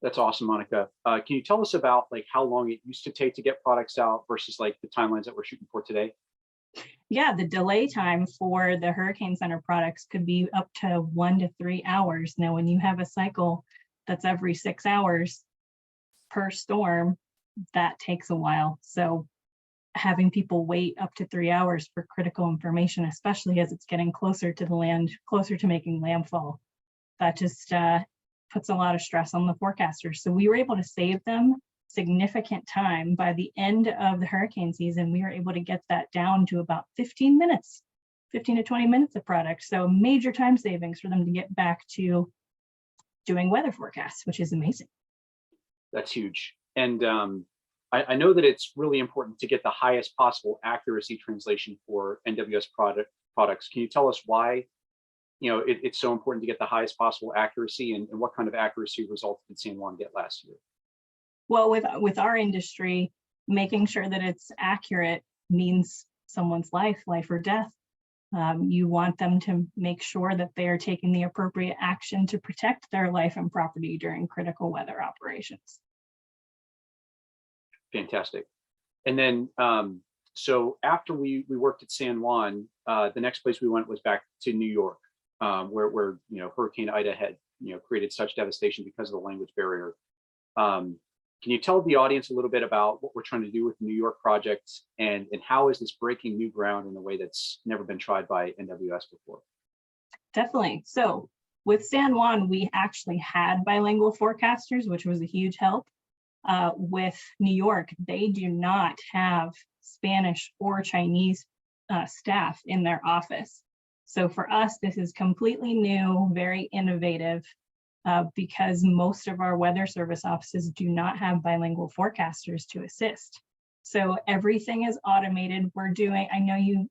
That's awesome, Monica. Can you tell us about how long it used to take to get products out versus the timelines that we're shooting for today? Yeah, the delay time for the Hurricane Center products could be up to 1 to 3 hours. Now, when you have a cycle that's every 6 hours per storm, that takes a while. So having people wait up to 3 hours for critical information, especially as it's getting closer to the land, closer to making landfall, that just puts a lot of stress on the forecasters. So we were able to save them significant time. By the end of the hurricane season, we were able to get that down to about 15 minutes, 15 to 20 minutes of product. So major time savings for them to get back to doing weather forecasts, which is amazing. That's huge. And I know that it's really important to get the highest possible accuracy translation for NWS products. Can you tell us why, it's so important to get the highest possible accuracy, and what kind of accuracy results did San Juan get last year? Well, with our industry, making sure that it's accurate means someone's life or death. You want them to make sure that they are taking the appropriate action to protect their life and property during critical weather operations. Fantastic. And then, so after we worked at San Juan, the next place we went was back to New York, where Hurricane Ida had created such devastation because of the language barrier. Can you tell the audience a little bit about what we're trying to do with the New York project, and how is this breaking new ground in a way that's never been tried by NWS before? Definitely. So with San Juan, we actually had bilingual forecasters, which was a huge help. With New York, they do not have Spanish or Chinese staff in their office. So for us, this is completely new, very innovative, because most of our weather service offices do not have bilingual forecasters to assist. So everything is automated. We're doing, I know you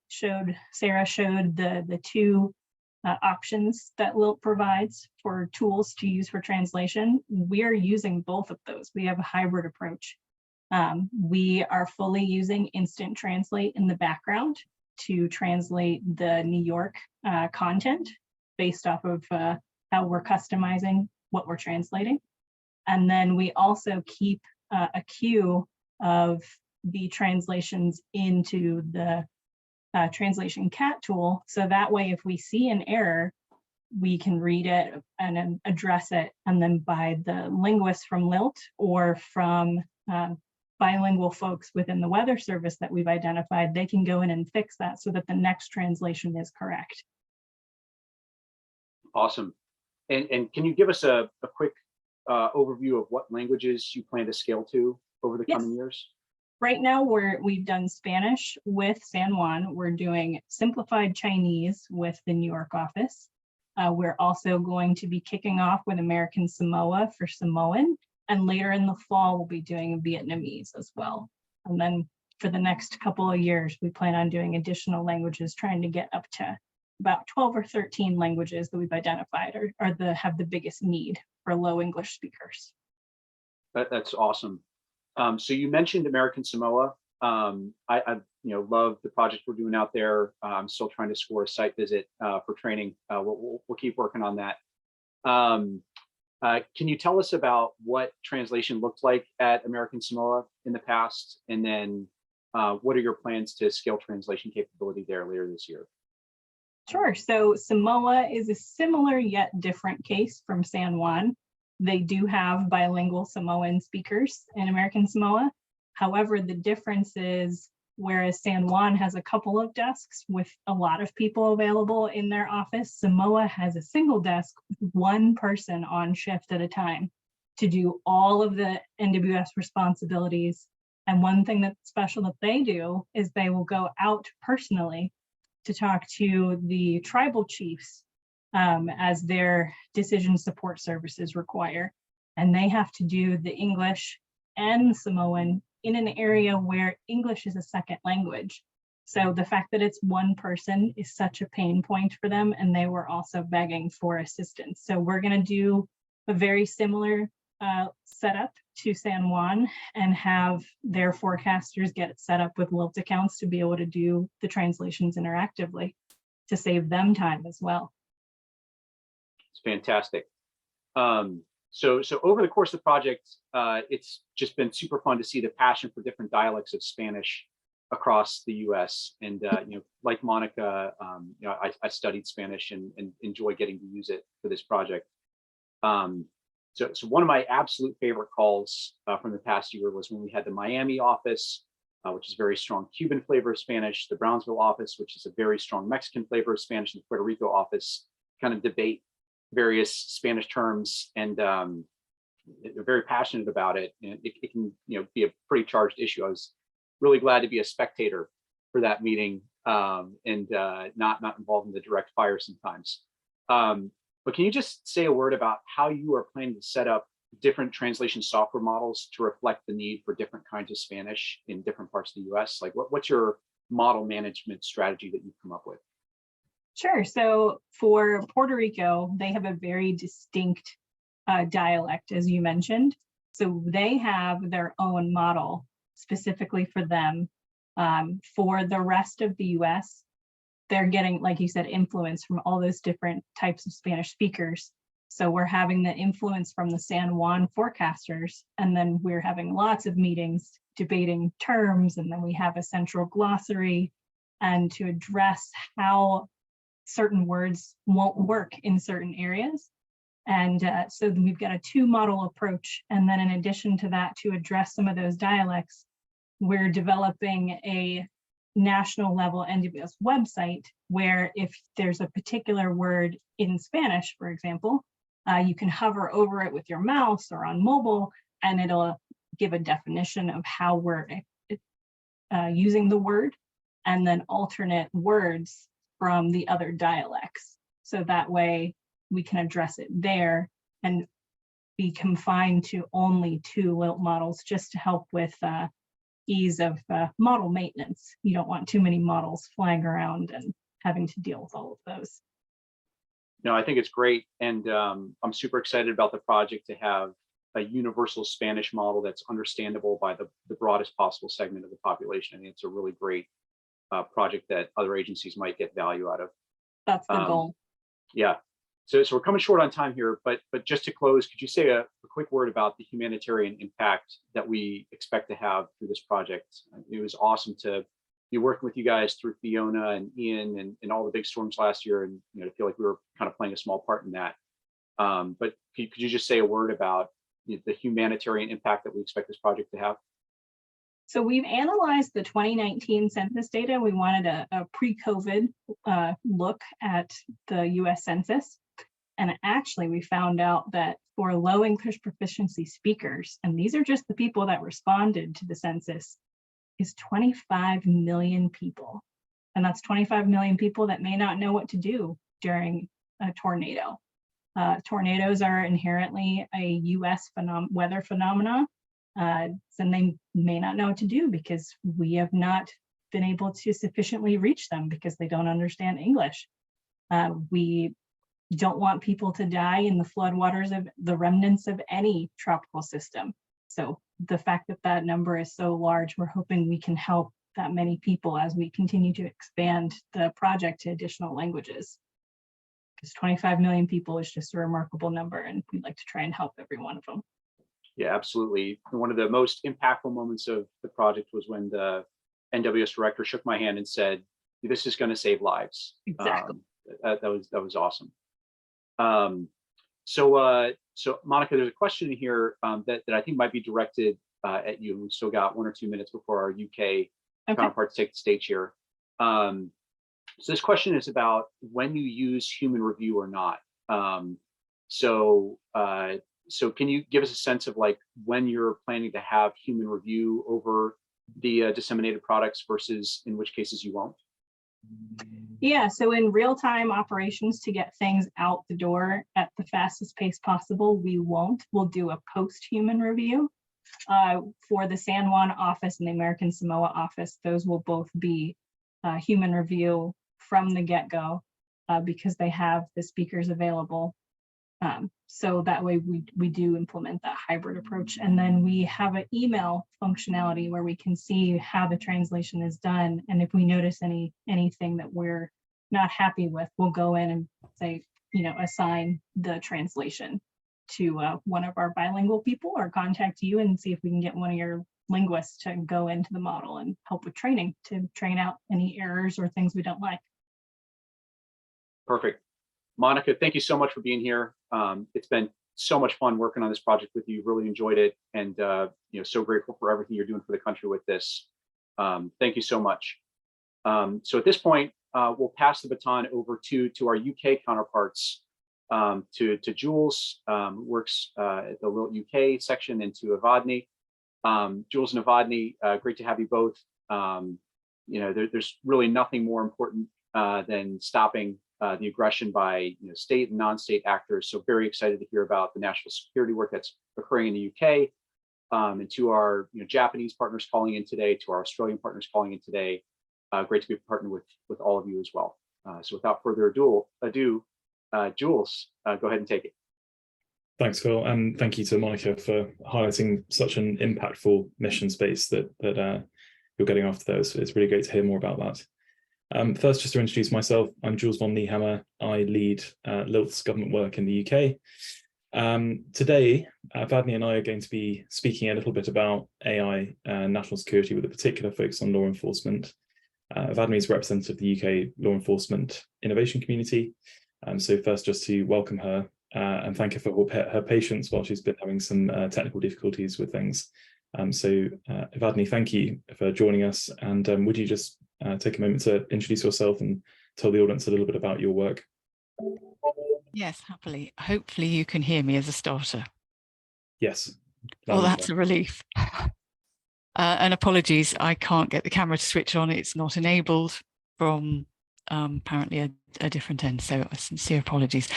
Sarah showed the two options that Lilt provides for tools to use for translation. We are using both of those. We have a hybrid approach. We are fully using Instant Translate in the background to translate the New York content based off of how we're customizing what we're translating. And then we also keep a queue of the translations into the translation cat tool. So that way, if we see an error, we can read it and then address it. And then by the linguists from Lilt or from bilingual folks within the weather service that we've identified, they can go in and fix that so that the next translation is correct. Awesome. And can you give us a quick overview of what languages you plan to scale to over the coming years? Right now, we've done Spanish with San Juan. We're doing simplified Chinese with the New York office. We're also going to be kicking off with American Samoa for Samoan. And later in the fall, we'll be doing Vietnamese as well. And then for the next couple of years, we plan on doing additional languages, trying to get up to about 12 or 13 languages that we've identified have the biggest need for low English speakers. That's awesome. So you mentioned American Samoa. I love the project we're doing out there. I'm still trying to score a site visit for training. We'll keep working on that. Can you tell us about what translation looked like at American Samoa in the past, and then what are your plans to scale translation capability there later this year? Sure. So Samoa is a similar yet different case from San Juan. They do have bilingual Samoan speakers in American Samoa. However, the difference is, whereas San Juan has a couple of desks with a lot of people available in their office, Samoa has a single desk with one person on shift at a time to do all of the NWS responsibilities. And one thing that's special that they do is they will go out personally to talk to the tribal chiefs as their decision support services require. And they have to do the English and Samoan in an area where English is a second language. So the fact that it's one person is such a pain point for them, and they were also begging for assistance. So we're going to do a very similar setup to San Juan and have their forecasters get set up with Lilt accounts to be able to do the translations interactively to save them time as well. It's fantastic. So over the course of the project, it's just been super fun to see the passion for different dialects of Spanish across the U.S. And like Monica, I studied Spanish and enjoy getting to use it for this project. So one of my absolute favorite calls from the past year was when we had the Miami office, which is very strong Cuban flavor of Spanish, the Brownsville office, which is a very strong Mexican flavor of Spanish, and the Puerto Rico office kind of debate various Spanish terms, and they're very passionate about it. And it can be a pretty charged issue. I was really glad to be a spectator for that meeting and not involved in the direct fire sometimes. But can you just say a word about how you are planning to set up different translation software models to reflect the need for different kinds of Spanish in different parts of the US? Like what's your model management strategy that you've come up with? Sure. So for Puerto Rico, they have a very distinct dialect, as you mentioned. So they have their own model specifically for them. For the rest of the US, they're getting, like you said, influence from all those different types of Spanish speakers. So we're having the influence from the San Juan forecasters, and then we're having lots of meetings debating terms, and then we have a central glossary and to address how certain words won't work in certain areas. And so we've got a two-model approach. And then in addition to that, to address some of those dialects, we're developing a national level NWS website where if there's a particular word in Spanish, for example, you can hover over it with your mouse or on mobile, and it'll give a definition of how we're using the word, and then alternate words from the other dialects. So that way we can address it there and be confined to only 2 LILT models just to help with ease of model maintenance. You don't want too many models flying around and having to deal with all of those. No, I think it's great. And I'm super excited about the project to have a universal Spanish model that's understandable by the broadest possible segment of the population. I think it's a really great project that other agencies might get value out of. That's the goal. Yeah. So we're coming short on time here, but just to close, could you say a quick word about the humanitarian impact that we expect to have through this project? It was awesome to be working with you guys through Fiona and Ian and all the big storms last year, and to feel like we were kind of playing a small part in that. But could you just say a word about the humanitarian impact that we expect this project to have? So we've analyzed the 2019 census data. We wanted a pre-COVID look at the US Census. And actually we found out that for low English proficiency speakers, and these are just the people that responded to the census, is 25 million people. And that's 25 million people that may not know what to do during a tornado. Tornadoes are inherently a US weather phenomenon. And they may not know what to do because we have not been able to sufficiently reach them because they don't understand English. We don't want people to die in the floodwaters of the remnants of any tropical system. So the fact that that number is so large, we're hoping we can help that many people as we continue to expand the project to additional languages. Because 25 million people is just a remarkable number, and we'd like to try and help every one of them. Yeah, absolutely. One of the most impactful moments of the project was when the NWS director shook my hand and said, "This is going to save lives." Exactly. That was awesome. So Monica, there's a question here that I think might be directed at you. We've still got 1 or 2 minutes before our UK counterparts take the stage here. So this question is about when you use human review or not. So can you give us a sense of like when you're planning to have human review over the disseminated products versus in which cases you won't? Yeah, so in real-time operations to get things out the door at the fastest pace possible, we won't. We'll do a post-human review. For the San Juan office and the American Samoa office, those will both be human review from the get-go because they have the speakers available. So that way we do implement that hybrid approach. And then we have an email functionality where we can see how the translation is done. And if we notice anything that we're not happy with, we'll go in and say, assign the translation to one of our bilingual people or contact you and see if we can get one of your linguists to go into the model and help with training to train out any errors or things we don't like. Perfect. Monica, thank you so much for being here. It's been so much fun working on this project with you. Really enjoyed it, and so grateful for everything you're doing for the country with this. Thank you so much. So at this point, we'll pass the baton over to our UK counterparts, to Jules, who works at the LILT UK section, and to Avadni. Jules and Avadni, great to have you both. There's really nothing more important than stopping the aggression by state and non-state actors. So very excited to hear about the national security work that's occurring in the UK. And to our Japanese partners calling in today, to our Australian partners calling in today, great to be partnered with all of you as well. So without further ado, Jules, go ahead and take it. Thanks, Phil, and thank you to Monica for highlighting such an impactful mission space that you're getting after those. It's really great to hear more about that. First, just to introduce myself, I'm Jules von Niehammer. I lead Lilt's government work in the UK. Today, Vadni and I are going to be speaking a little bit about AI and national security with a particular focus on law enforcement. Vadni is representative of the UK law enforcement innovation community. So first, just to welcome her and thank her for her patience while she's been having some technical difficulties with things. Vadni, thank you for joining us. And would you just take a moment to introduce yourself and tell the audience a little bit about your work? Yes, happily. Hopefully you can hear me as a starter. Yes. Well, that's a relief. And apologies, I can't get the camera to switch on. It's not enabled from apparently a different end. So sincere apologies.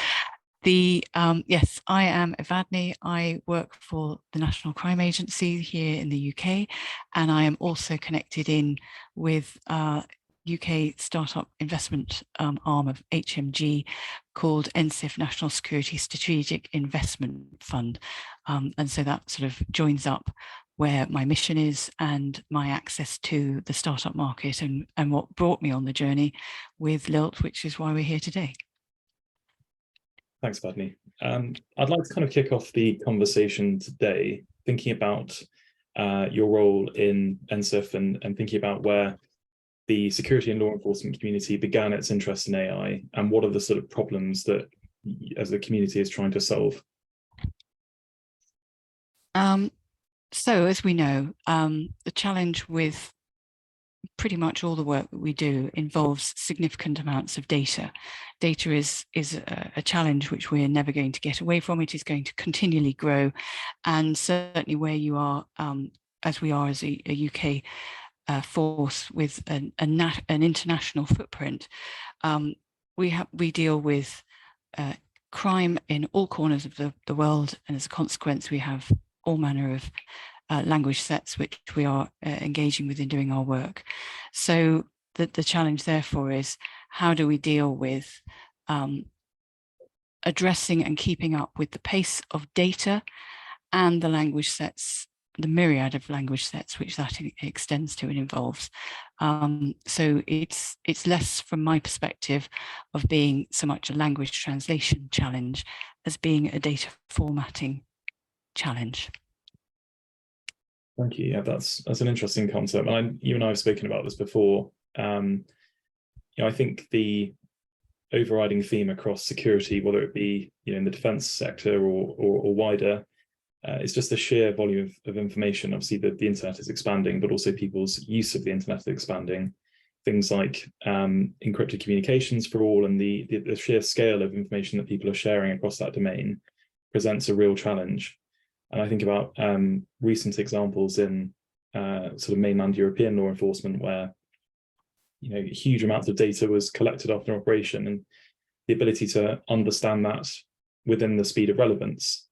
Yes, I am Vadni. I work for the National Crime Agency here in the UK, and I am also connected in with UK startup investment arm of HMG called NSIF, National Security Strategic Investment Fund. And so that sort of joins up where my mission is and my access to the startup market and what brought me on the journey with Lilt, which is why we're here today. Thanks, Vadni. I'd like to kind of kick off the conversation today thinking about your role in NSIF and thinking about where the security and law enforcement community began its interest in AI and what are the sort of problems that as the community is trying to solve. So as we know, the challenge with pretty much all the work that we do involves significant amounts of data. Data is a challenge which we're never going to get away from. It is going to continually grow, and certainly where you are, as we are as a UK force with an international footprint, we deal with crime in all corners of the world, and as a consequence, we have all manner of language sets which we are engaging with in doing our work. So the challenge therefore is, how do we deal with addressing and keeping up with the pace of data and the language sets, the myriad of language sets which that extends to and involves. So it's less from my perspective of being so much a language translation challenge as being a data formatting challenge. Thank you. Yeah, that's an interesting concept. And you and I have spoken about this before. I think the overriding theme across security, whether it be in the defense sector or wider, it's just the sheer volume of information. Obviously, the internet is expanding, but also people's use of the internet is expanding. Things like encrypted communications for all and the sheer scale of information that people are sharing across that domain presents a real challenge. And I think about recent examples in sort of mainland European law enforcement where huge amounts of data was collected after an operation, and the ability to understand that within the speed of relevance.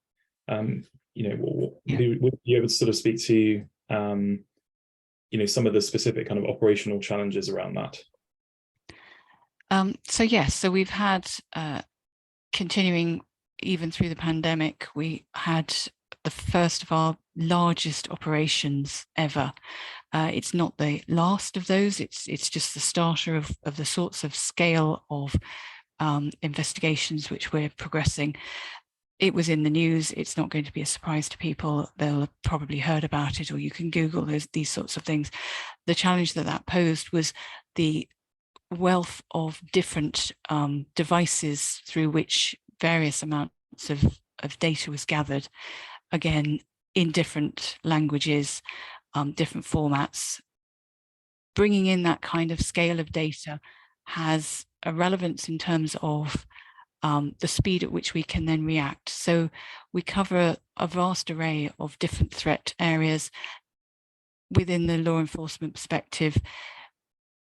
Would you able to sort of speak to some of the specific kind of operational challenges around that? So yes, so we've had continuing even through the pandemic, we had the first of our largest operations ever. It's not the last of those, it's just the starter of the sorts of scale of investigations which we're progressing. It was in the news. It's not going to be a surprise to people. They'll have probably heard about it, or you can Google these sorts of things. The challenge that posed was the wealth of different devices through which various amounts of data was gathered, again, in different languages, different formats. Bringing in that kind of scale of data has a relevance in terms of the speed at which we can then react. So we cover a vast array of different threat areas within the law enforcement perspective.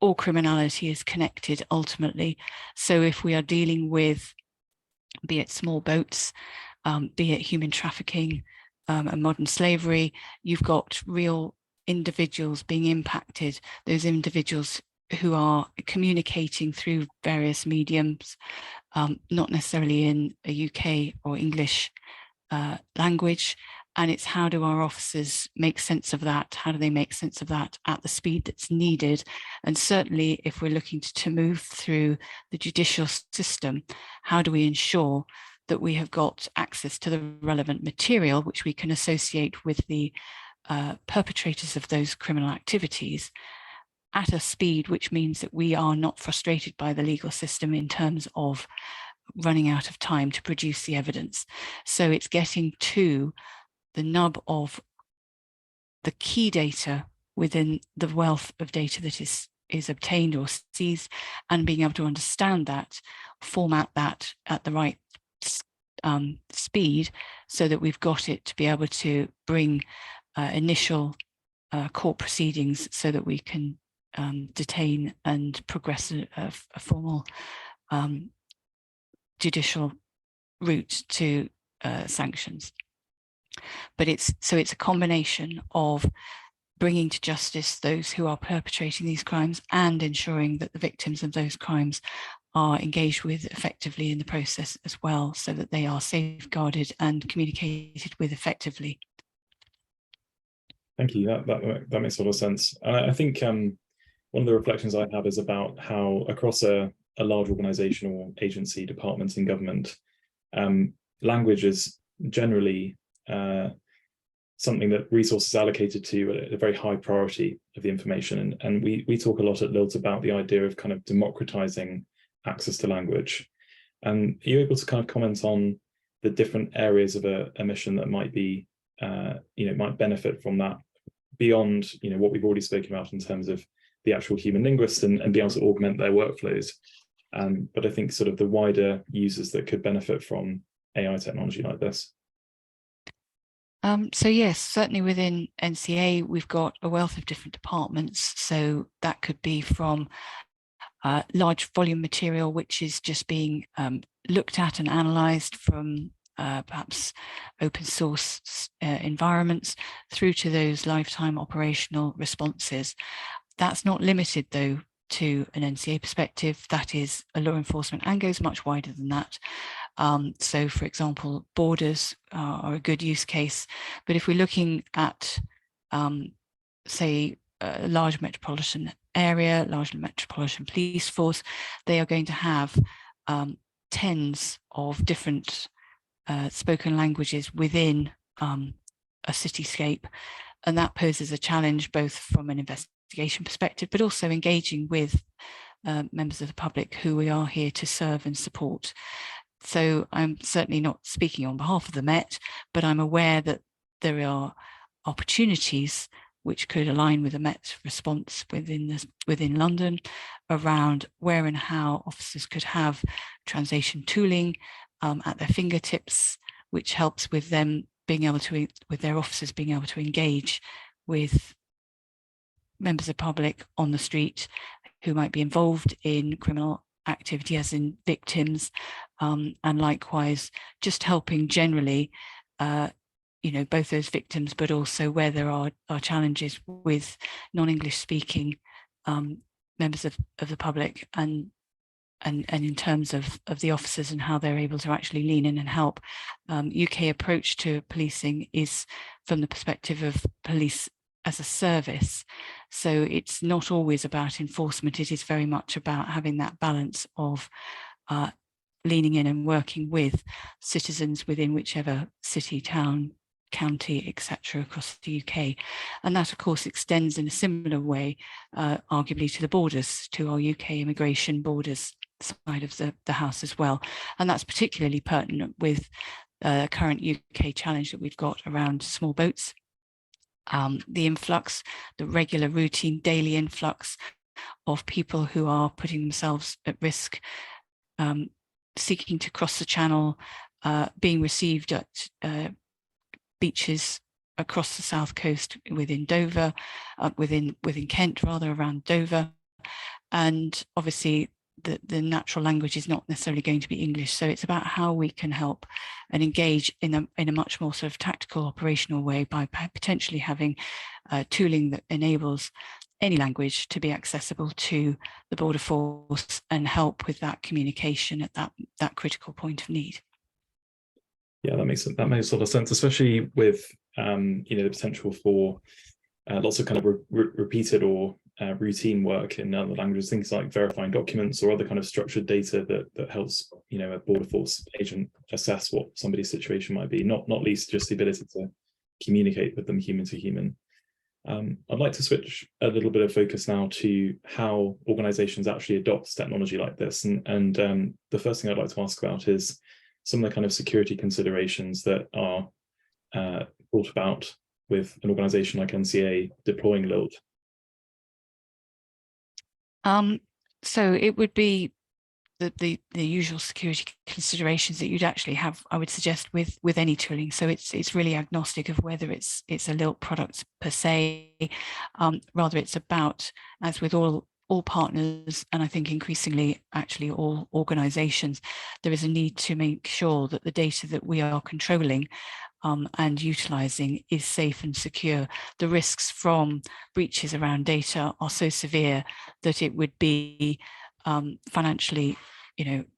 all criminality is connected ultimately. So if we are dealing with, be it small boats, be it human trafficking and modern slavery, you've got real individuals being impacted, those individuals who are communicating through various mediums, not necessarily in a UK or English language. And it's how do our officers make sense of that? How do they make sense of that at the speed that's needed? And certainly if we're looking to move through the judicial system, how do we ensure that we have got access to the relevant material which we can associate with the perpetrators of those criminal activities at a speed which means that we are not frustrated by the legal system in terms of running out of time to produce the evidence. So it's getting to the nub of the key data within the wealth of data that is obtained or seized, and being able to understand that, format that at the right speed, so that we've got it to be able to bring initial court proceedings, so that we can detain and progress a formal judicial route to sanctions. But it's a combination of bringing to justice those who are perpetrating these crimes and ensuring that the victims of those crimes are engaged with effectively in the process as well, so that they are safeguarded and communicated with effectively. Thank you. That makes a lot of sense. And I think one of the reflections I have is about how across a large organization or agency, department in government, language is generally something that resources allocated to a very high priority of the information. And we talk a lot at LILT about the idea of kind of democratizing access to language. And are you able to kind of comment on the different areas of a mission that might be, might benefit from that beyond, what we've already spoken about in terms of the actual human linguists and be able to augment their workflows. But I think sort of the wider users that could benefit from AI technology like this. So yes, certainly within NCA, we've got a wealth of different departments. So that could be from large volume material, which is just being looked at and analysed from perhaps open source environments, through to those lifetime operational responses. That's not limited though to an NCA perspective. That is a law enforcement and goes much wider than that. So for example, borders are a good use case, but if we're looking at say a large metropolitan area, large metropolitan police force, they are going to have tens of different spoken languages within a cityscape, and that poses a challenge both from an investigation perspective, but also engaging with members of the public who we are here to serve and support. So I'm certainly not speaking on behalf of the Met, but I'm aware that there are opportunities which could align with the Met response within London around where and how officers could have translation tooling at their fingertips, which helps with them being able to, with their officers being able to engage with members of the public on the street who might be involved in criminal activity, as in victims, and likewise just helping generally both those victims, but also where there are challenges with non-English speaking members of the public, and in terms of the officers and how they're able to actually lean in and help. UK approach to policing is from the perspective of police as a service. So it's not always about enforcement. It is very much about having that balance of leaning in and working with citizens within whichever city, town, county, etc. across the UK. And that of course extends in a similar way, arguably, to the borders, to our UK immigration borders side of the house as well. And that's particularly pertinent with the current UK challenge that we've got around small boats. The influx, the regular routine daily influx of people who are putting themselves at risk, seeking to cross the channel, being received at beaches across the south coast within Dover, within Kent rather, around Dover, And obviously the natural language is not necessarily going to be English. So it's about how we can help and engage in a much more sort of tactical, operational way by potentially having tooling that enables any language to be accessible to the border force and help with that communication at that critical point of need. Yeah, that makes a lot of sense, especially with the potential for lots of kind of repeated or routine work in other languages, things like verifying documents or other kind of structured data that helps a border force agent assess what somebody's situation might be. Not least just the ability to communicate with them human to human. I'd like to switch a little bit of focus now to how organizations actually adopt technology like this. And the first thing I'd like to ask about is some of the kind of security considerations that are thought about with an organization like NCA deploying LILT. So it would be the usual security considerations that you'd actually have, I would suggest, with any tooling. So it's really agnostic of whether it's a LILT product per se. Rather, it's about, as with all partners, and I think increasingly actually all organizations, there is a need to make sure that the data that we are controlling and utilizing is safe and secure. The risks from breaches around data are so severe that it would be financially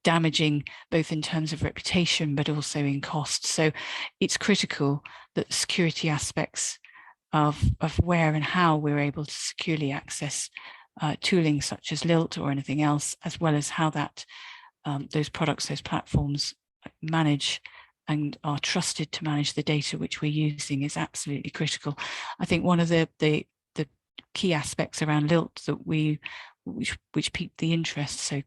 damaging, both in terms of reputation but also in cost. So it's critical that security aspects of where and how we're able to securely access tooling such as LILT or anything else, as well as how that those products, those platforms manage and are trusted to manage the data which we're using, is absolutely critical. I think one of the key aspects around LILT that which piqued the interest so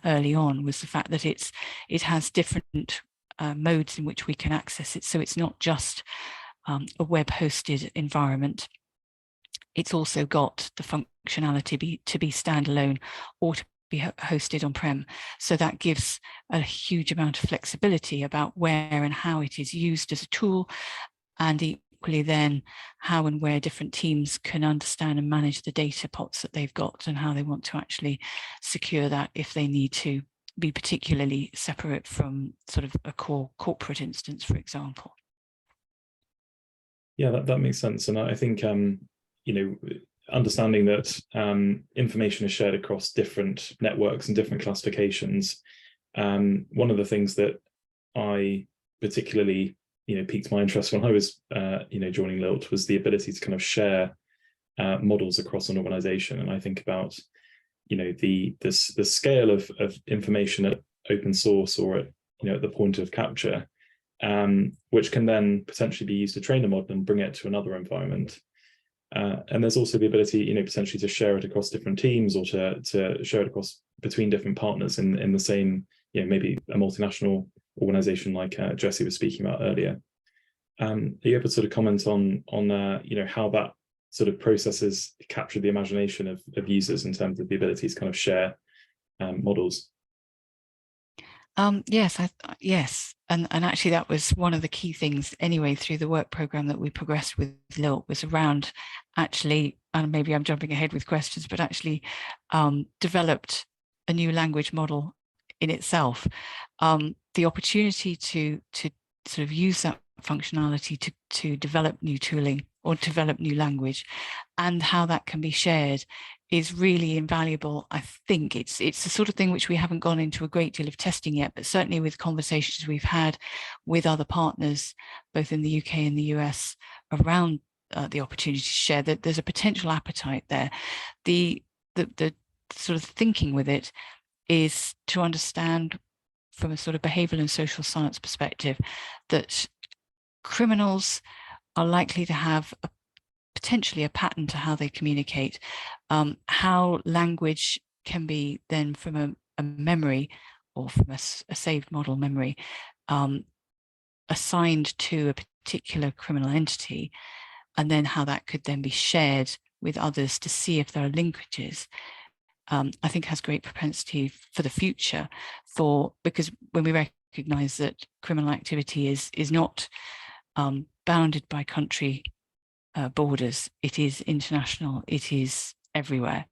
early on was the fact that it has different modes in which we can access it. So it's not just a web hosted environment. It's also got the functionality to be standalone or to be hosted on-prem. So that gives a huge amount of flexibility about where and how it is used as a tool, and equally then how and where different teams can understand and manage the data pots that they've got and how they want to actually secure that if they need to be particularly separate from sort of a core corporate instance, for example. Yeah, that makes sense. And I think, understanding that information is shared across different networks and different classifications. One of the things that I particularly, piqued my interest when I was, joining LILT was the ability to kind of share models across an organization. And I think about, the scale of information at open source or at, at the point of capture, which can then potentially be used to train a model and bring it to another environment. And there's also the ability, potentially to share it across different teams or to share it across between different partners in the same, maybe a multinational organization like Jesse was speaking about earlier. Are you able to sort of comment on how that sort of processes capture the imagination of users in terms of the ability to kind of share models? Yes, and actually that was one of the key things anyway through the work program that we progressed with LILT, was around actually, and maybe I'm jumping ahead with questions, but actually developed a new language model in itself. The opportunity to sort of use that functionality to develop new tooling or develop new language, and how that can be shared, is really invaluable. I think it's the sort of thing which we haven't gone into a great deal of testing yet, but certainly with conversations we've had with other partners, both in the UK and the US, around the opportunity to share, that there's a potential appetite there. The sort of thinking with it is to understand from a sort of behavioral and social science perspective that criminals are likely to have potentially a pattern to how they communicate, how language can be then from a memory or from a saved model memory assigned to a particular criminal entity, and then how that could then be shared with others to see if there are linkages. I think has great propensity for the future, because when we recognize that criminal activity is not bounded by country borders, it is international, it is everywhere.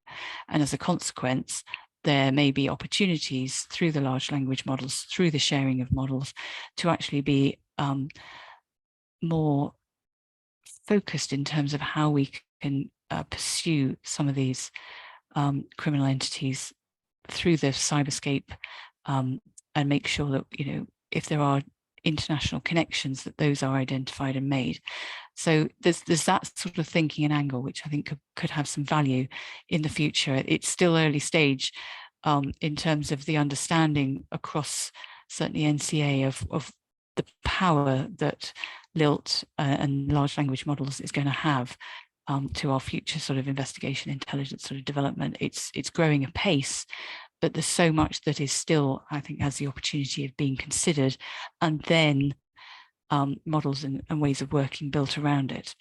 And as a consequence, there may be opportunities through the large language models, through the sharing of models, to actually be more focused in terms of how we can pursue some of these criminal entities through the cyberscape, and make sure that, you know, if there are international connections, that those are identified and made. So there's that sort of thinking and angle, which I think could have some value in the future. It's still early stage in terms of the understanding across certainly NCA of the power that LILT and large language models is going to have to our future sort of investigation, intelligence sort of development. It's growing apace, but there's so much that is still, I think, has the opportunity of being considered, and then models and ways of working built around it.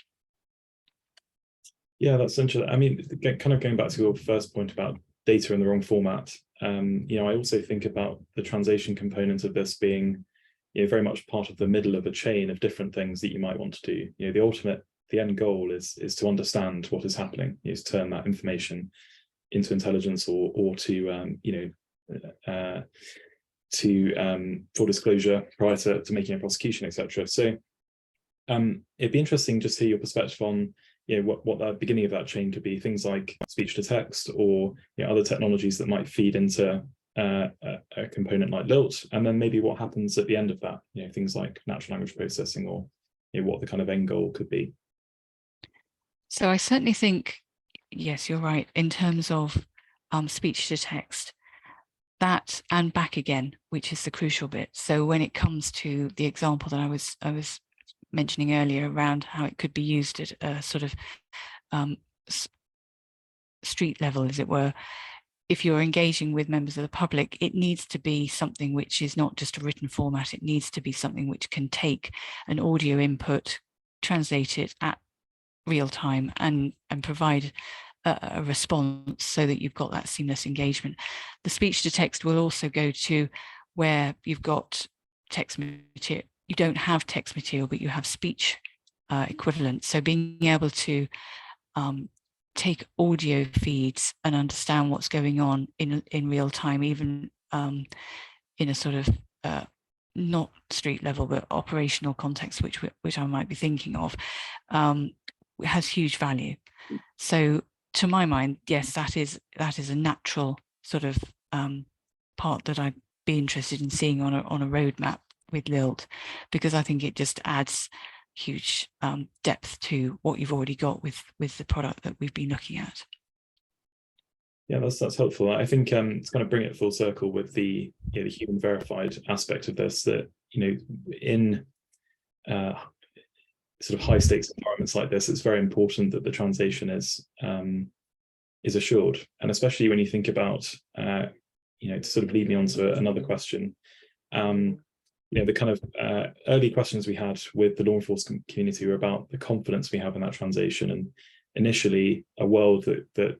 Yeah, that's interesting. I mean, kind of going back to your first point about data in the wrong format, you know, I also think about the translation component of this being, you know, very much part of the middle of a chain of different things that you might want to do. You know, the end goal is to understand what is happening, is to turn that information into intelligence or to you know, full disclosure prior to making a prosecution, etc. So it'd be interesting just to hear your perspective on, you know, what the beginning of that chain could be, things like speech to text, or, you know, other technologies that might feed into a component like LILT, and then maybe what happens at the end of that, you know, things like natural language processing, or, you know, what the kind of end goal could be. So I certainly think, yes, you're right, in terms of speech to text, that and back again, which is the crucial bit. So when it comes to the example that I was mentioning earlier around how it could be used at a sort of street level, as it were, if you're engaging with members of the public, it needs to be something which is not just a written format. It needs to be something which can take an audio input, translate it at real time, and provide a response so that you've got that seamless engagement. The speech to text will also go to where you've got text material. You don't have text material, but you have speech equivalent. So being able to take audio feeds and understand what's going on in real time, even in a sort of not street level, but operational context, which I might be thinking of, has huge value. So to my mind, yes, that is a natural sort of part that I'd be interested in seeing on a roadmap with LILT, because I think it just adds huge depth to what you've already got with the product that we've been looking at. Yeah, that's helpful. I think it's kind of bring it full circle with the, you know, the human verified aspect of this, that, you know, in sort of high stakes environments like this, it's very important that the translation is assured. And especially when you think about, you know, to sort of lead me on to another question, you know, the kind of early questions we had with the law enforcement community were about the confidence we have in that translation. And initially, a world that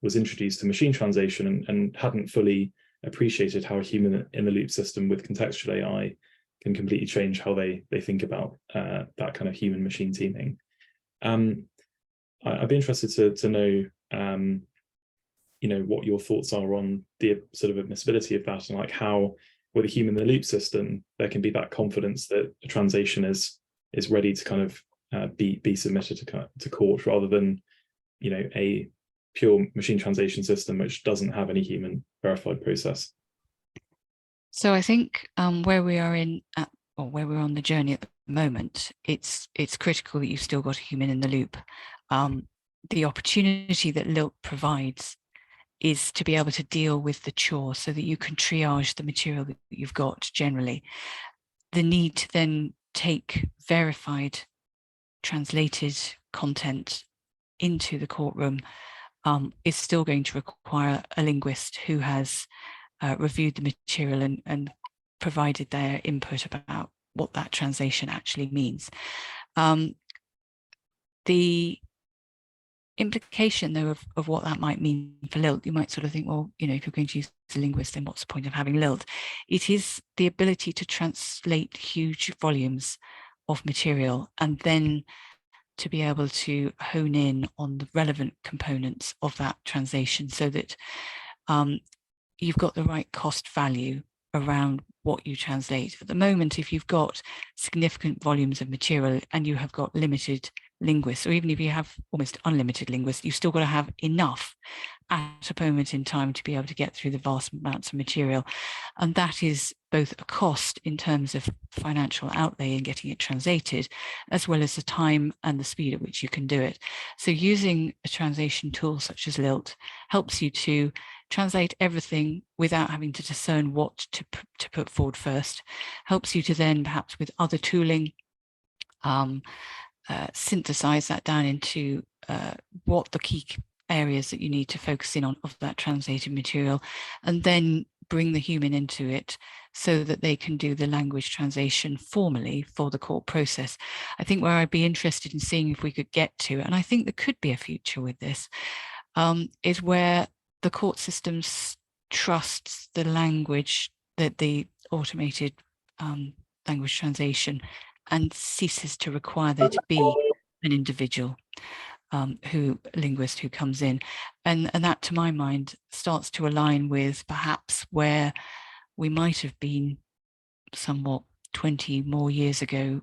was introduced to machine translation and hadn't fully appreciated how a human in the loop system with contextual AI can completely change how they think about that kind of human machine teaming. I'd be interested to know, you know, what your thoughts are on the sort of admissibility of that, and like how with a human in the loop system there can be that confidence that a translation is ready to kind of be submitted to court, rather than, you know, a pure machine translation system which doesn't have any human verified process. So I think where we are where we're on the journey at the moment, it's critical that you've still got a human in the loop. The opportunity that LILT provides is to be able to deal with the chore so that you can triage the material that you've got generally. The need to then take verified, translated content into the courtroom is still going to require a linguist who has reviewed the material and provided their input about what that translation actually means. The implication, though, of what that might mean for LILT, you might sort of think, well, you know, if you're going to use a linguist, then what's the point of having LILT? It is the ability to translate huge volumes of material and then to be able to hone in on the relevant components of that translation so that you've got the right cost value around what you translate. At the moment, if you've got significant volumes of material and you have got limited linguists, or even if you have almost unlimited linguists, you've still got to have enough at a moment in time to be able to get through the vast amounts of material. And that is both a cost in terms of financial outlay in getting it translated, as well as the time and the speed at which you can do it. So using a translation tool such as Lilt helps you to translate everything without having to discern what to put forward first, helps you to then perhaps with other tooling synthesize that down into what the key areas that you need to focus in on of that translated material, and then bring the human into it so that they can do the language translation formally for the court process. I think where I'd be interested in seeing if we could get to, and I think there could be a future with this, is where the court systems trusts the language, that the automated language translation, and ceases to require there to be an individual linguist who comes in. And that, to my mind, starts to align with perhaps where we might have been somewhat 20 more years ago,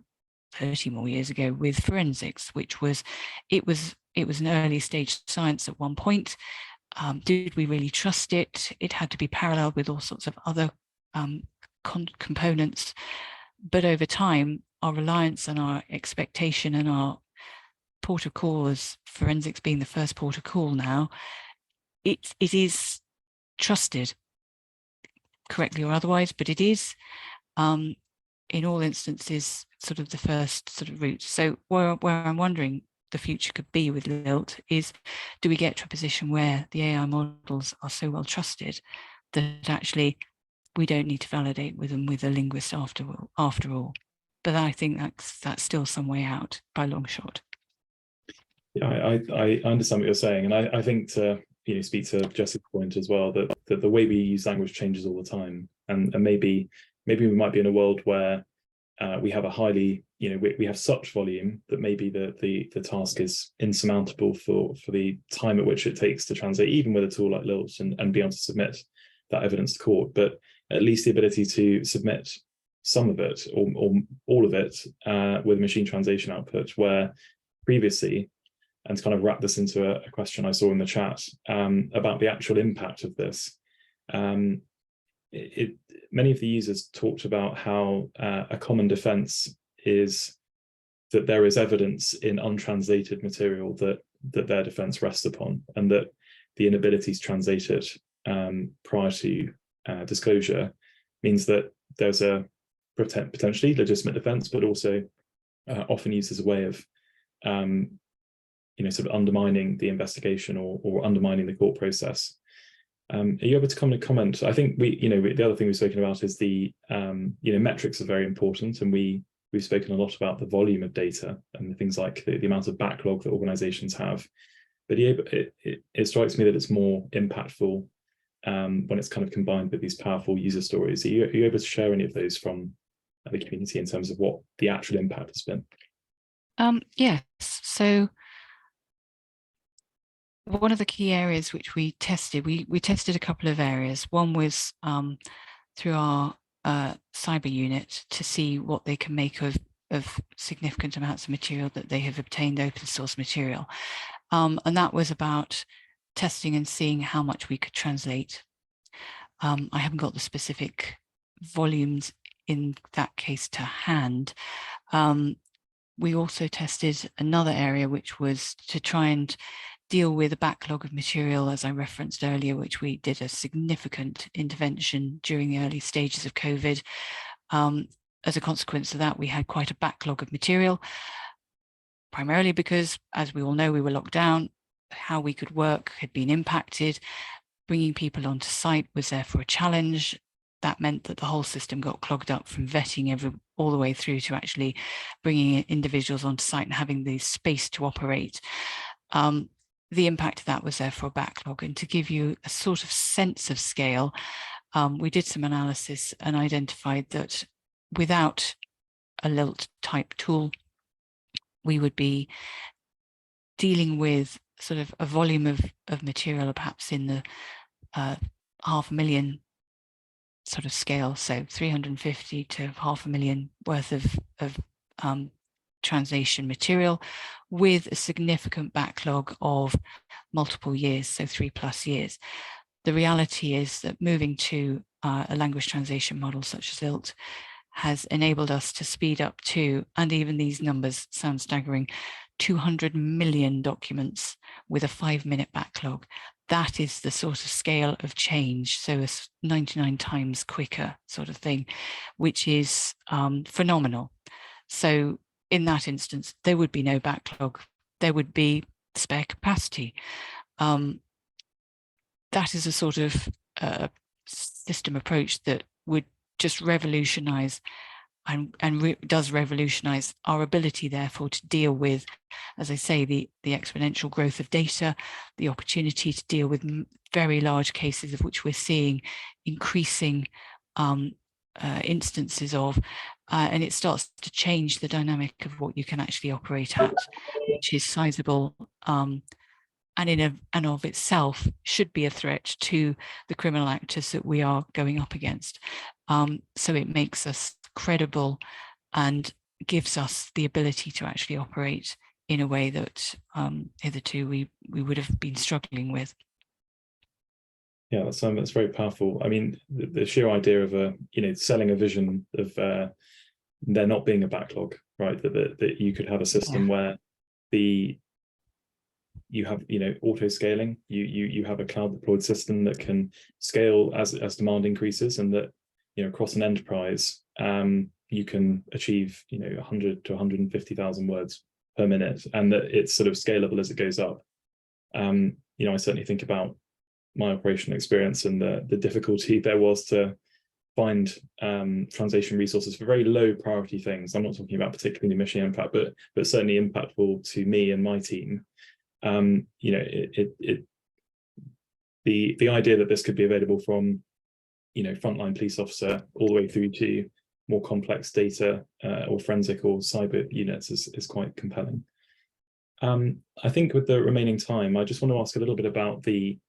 30 more years ago with forensics, which was, it was an early stage science at one point. Did we really trust it? It had to be paralleled with all sorts of other components. But over time, our reliance and our expectation and our port of call, as forensics being the first port of call now, it is trusted, correctly or otherwise, but it is in all instances sort of the first sort of route. So where I'm wondering the future could be with Lilt is, do we get to a position where the AI models are so well trusted that actually we don't need to validate with them with a linguist after all? But I think that's still some way out by a long shot. Yeah, I understand what you're saying, and I think to speak to Jess's point as well, that the way we use language changes all the time, and maybe we might be in a world where we have a highly we have such volume that maybe the task is insurmountable for the time at which it takes to translate, even with a tool like Lilt, and be able to submit that evidence to court. But at least the ability to submit some of it or all of it with machine translation output, where previously, and to kind of wrap this into a question I saw in the chat about the actual impact of this, many of the users talked about how a common defense is that there is evidence in untranslated material that their defense rests upon, and that the inability to translate it prior to disclosure means that there's a potentially legitimate defense, but also often used as a way of sort of undermining the investigation or undermining the court process. Are you able to comment? I think the other thing we've spoken about is the metrics are very important, and we've spoken a lot about the volume of data and things like the amount of backlog that organizations have. But it strikes me that it's more impactful when it's kind of combined with these powerful user stories. Are you able to share any of those from the community in terms of what the actual impact has been? Yes. So one of the key areas which we tested, we tested a couple of areas. One was through our cyber unit to see what they can make of significant amounts of material that they have obtained, open source material. And that was about testing and seeing how much we could translate. I haven't got the specific volumes in that case to hand. We also tested another area, which was to try and deal with a backlog of material, as I referenced earlier, which we did a significant intervention during the early stages of COVID. As a consequence of that, we had quite a backlog of material, primarily because, as we all know, we were locked down. How we could work had been impacted. Bringing people onto site was therefore a challenge. That meant that the whole system got clogged up from vetting all the way through to actually bringing individuals onto site and having the space to operate. The impact of that was therefore a backlog. And to give you a sort of sense of scale, we did some analysis and identified that without a Lilt type tool, we would be dealing with sort of a volume of material, perhaps in the 500,000 sort of scale, so 350 to 500,000 worth of translation material, with a significant backlog of multiple years, so 3+ years. The reality is that moving to a language translation model such as LILT has enabled us to speed up to, and even these numbers sound staggering, 200 million documents with a 5-minute backlog. That is the sort of scale of change. So it's 99 times quicker sort of thing, which is phenomenal. So in that instance, there would be no backlog. There would be spare capacity. That is a sort of system approach that would just revolutionize and does revolutionize our ability, therefore, to deal with, as I say, the exponential growth of data, the opportunity to deal with very large cases of which we're seeing increasing instances of, and it starts to change the dynamic of what you can actually operate at, which is sizable, and in and of itself should be a threat to the criminal actors that we are going up against. So it makes us credible and gives us the ability to actually operate in a way that hitherto we would have been struggling with. Yeah, that's very powerful. I mean, the sheer idea of selling a vision of there not being a backlog, right? That you could have a system where you have auto scaling. You have a cloud deployed system that can scale as demand increases, and that across an enterprise you can achieve 100 to 150,000 words per minute, and that it's sort of scalable as it goes up. I certainly think about my operational experience and the difficulty there was to find translation resources for very low priority things. I'm not talking about particularly mission impact, but certainly impactful to me and my team. The idea that this could be available from frontline police officer all the way through to more complex data or forensic or cyber units is quite compelling. I think with the remaining time, I just want to ask a little bit about the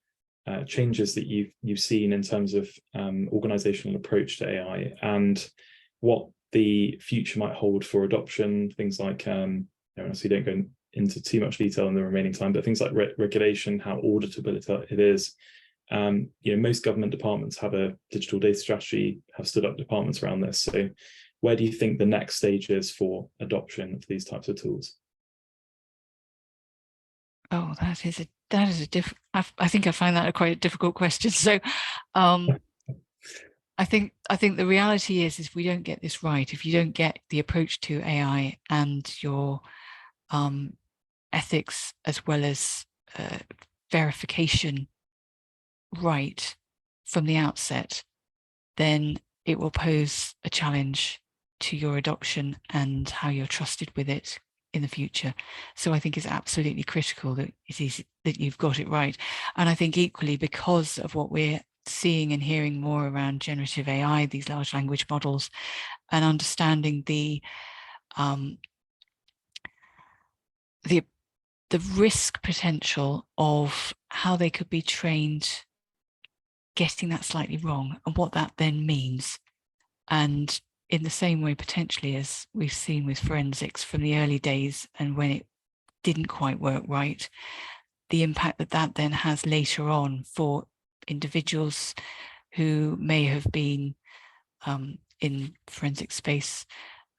changes that you've seen in terms of organizational approach to AI, and what the future might hold for adoption. Things like, so you don't go into too much detail in the remaining time, but things like regulation, how auditable it is. Most government departments have a digital data strategy, have stood up departments around this. So where do you think the next stage is for adoption of these types of tools? Oh, that is a I think I find that quite a difficult question. So I think the reality is if we don't get this right, if you don't get the approach to AI and your ethics as well as verification right from the outset, then it will pose a challenge to your adoption and how you're trusted with it in the future. So I think it's absolutely critical that you've got it right. And I think equally, because of what we're seeing and hearing more around generative AI, these large language models, and understanding the risk potential of how they could be trained getting that slightly wrong and what that then means. And in the same way, potentially, as we've seen with forensics from the early days, and when it didn't quite work right, the impact that then has later on for individuals who may have been in forensic space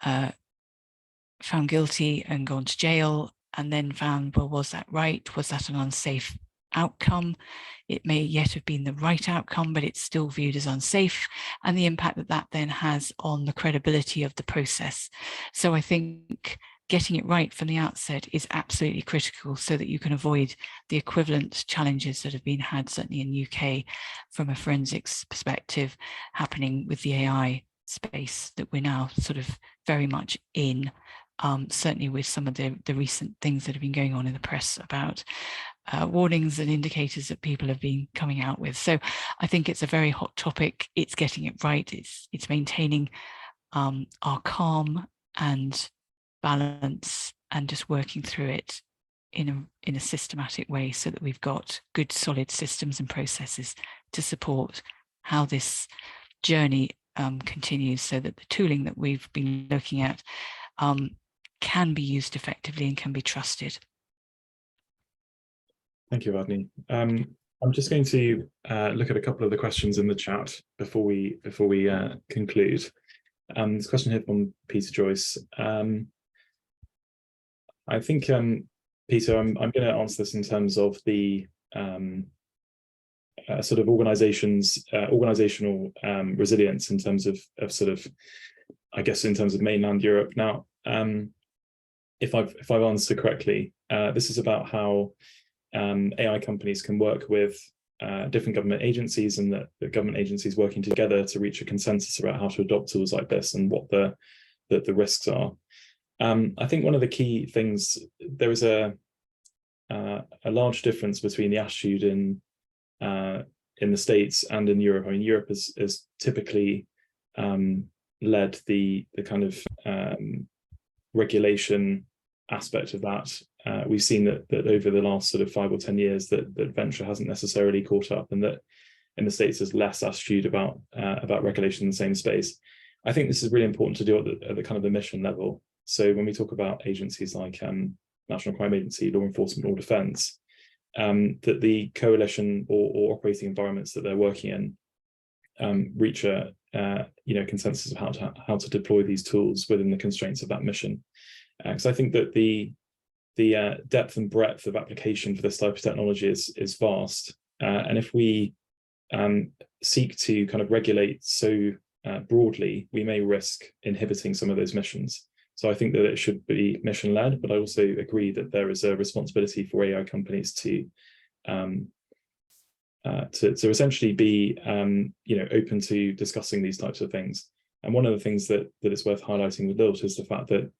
found guilty and gone to jail, and then found, well, was that right? Was that an unsafe outcome? It may yet have been the right outcome, but it's still viewed as unsafe, and the impact that then has on the credibility of the process. So I think getting it right from the outset is absolutely critical, so that you can avoid the equivalent challenges that have been had, certainly in the UK, from a forensics perspective, happening with the AI space that we're now sort of very much in. Certainly with some of the recent things that have been going on in the press about warnings and indicators that people have been coming out with. So I think it's a very hot topic. It's getting it right. It's maintaining our calm and balance and just working through it in a systematic way so that we've got good solid systems and processes to support how this journey continues, so that the tooling that we've been looking at can be used effectively and can be trusted. Thank you, Adney. I'm just going to look at a couple of the questions in the chat before we conclude. This question here from Peter Joyce. I think, Peter, I'm going to answer this in terms of the sort of organizational resilience in terms of sort of, I guess, in terms of mainland Europe. Now, if I've answered correctly, this is about how AI companies can work with different government agencies, and that the government agencies working together to reach a consensus about how to adopt tools like this and what the risks are. I think one of the key things, there is a large difference between the attitude in the States and in Europe. I mean, Europe is typically led the kind of regulation aspect of that. We've seen that over the last sort of 5 or 10 years that venture hasn't necessarily caught up, and that in the States there's less attitude about regulation in the same space. I think this is really important to do at the kind of the mission level. So when we talk about agencies like National Crime Agency, law enforcement, or defence, that the coalition or operating environments that they're working in reach a consensus of how to deploy these tools within the constraints of that mission. Because I think that the depth and breadth of application for this type of technology is vast, and if we seek to kind of regulate so broadly, we may risk inhibiting some of those missions. So I think that it should be mission-led, but I also agree that there is a responsibility for AI companies to essentially be open to discussing these types of things. And one of the things that is worth highlighting with Lilt is the fact that,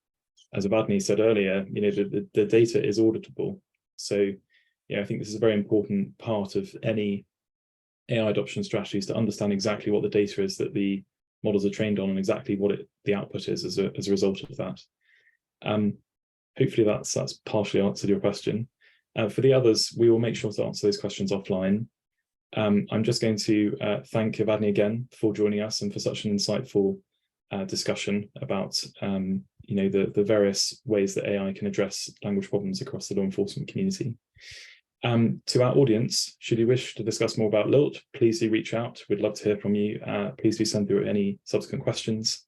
as Avadni said earlier, the data is auditable. So I think this is a very important part of any AI adoption strategies, to understand exactly what the data is that the models are trained on, and exactly what the output is as a result of that. Hopefully that's partially answered your question. For the others, we will make sure to answer those questions offline. I'm just going to thank Avadni again for joining us and for such an insightful discussion about the various ways that AI can address language problems across the law enforcement community. To our audience, should you wish to discuss more about Lilt, please do reach out. We'd love to hear from you. Please do send through any subsequent questions.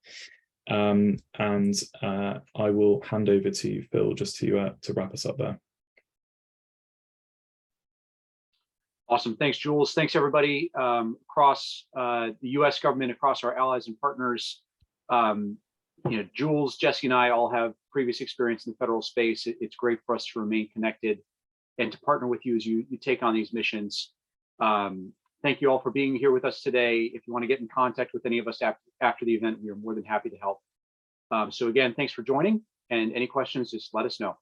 And I will hand over to Phil just to wrap us up there. Awesome. Thanks, Jules. Thanks, everybody across the U.S. government, across our allies and partners. Jules, Jesse, and I all have previous experience in the federal space. It's great for us to remain connected and to partner with you as you take on these missions. Thank you all for being here with us today. If you want to get in contact with any of us after the event, we are more than happy to help. So again, thanks for joining, and any questions, just let us know.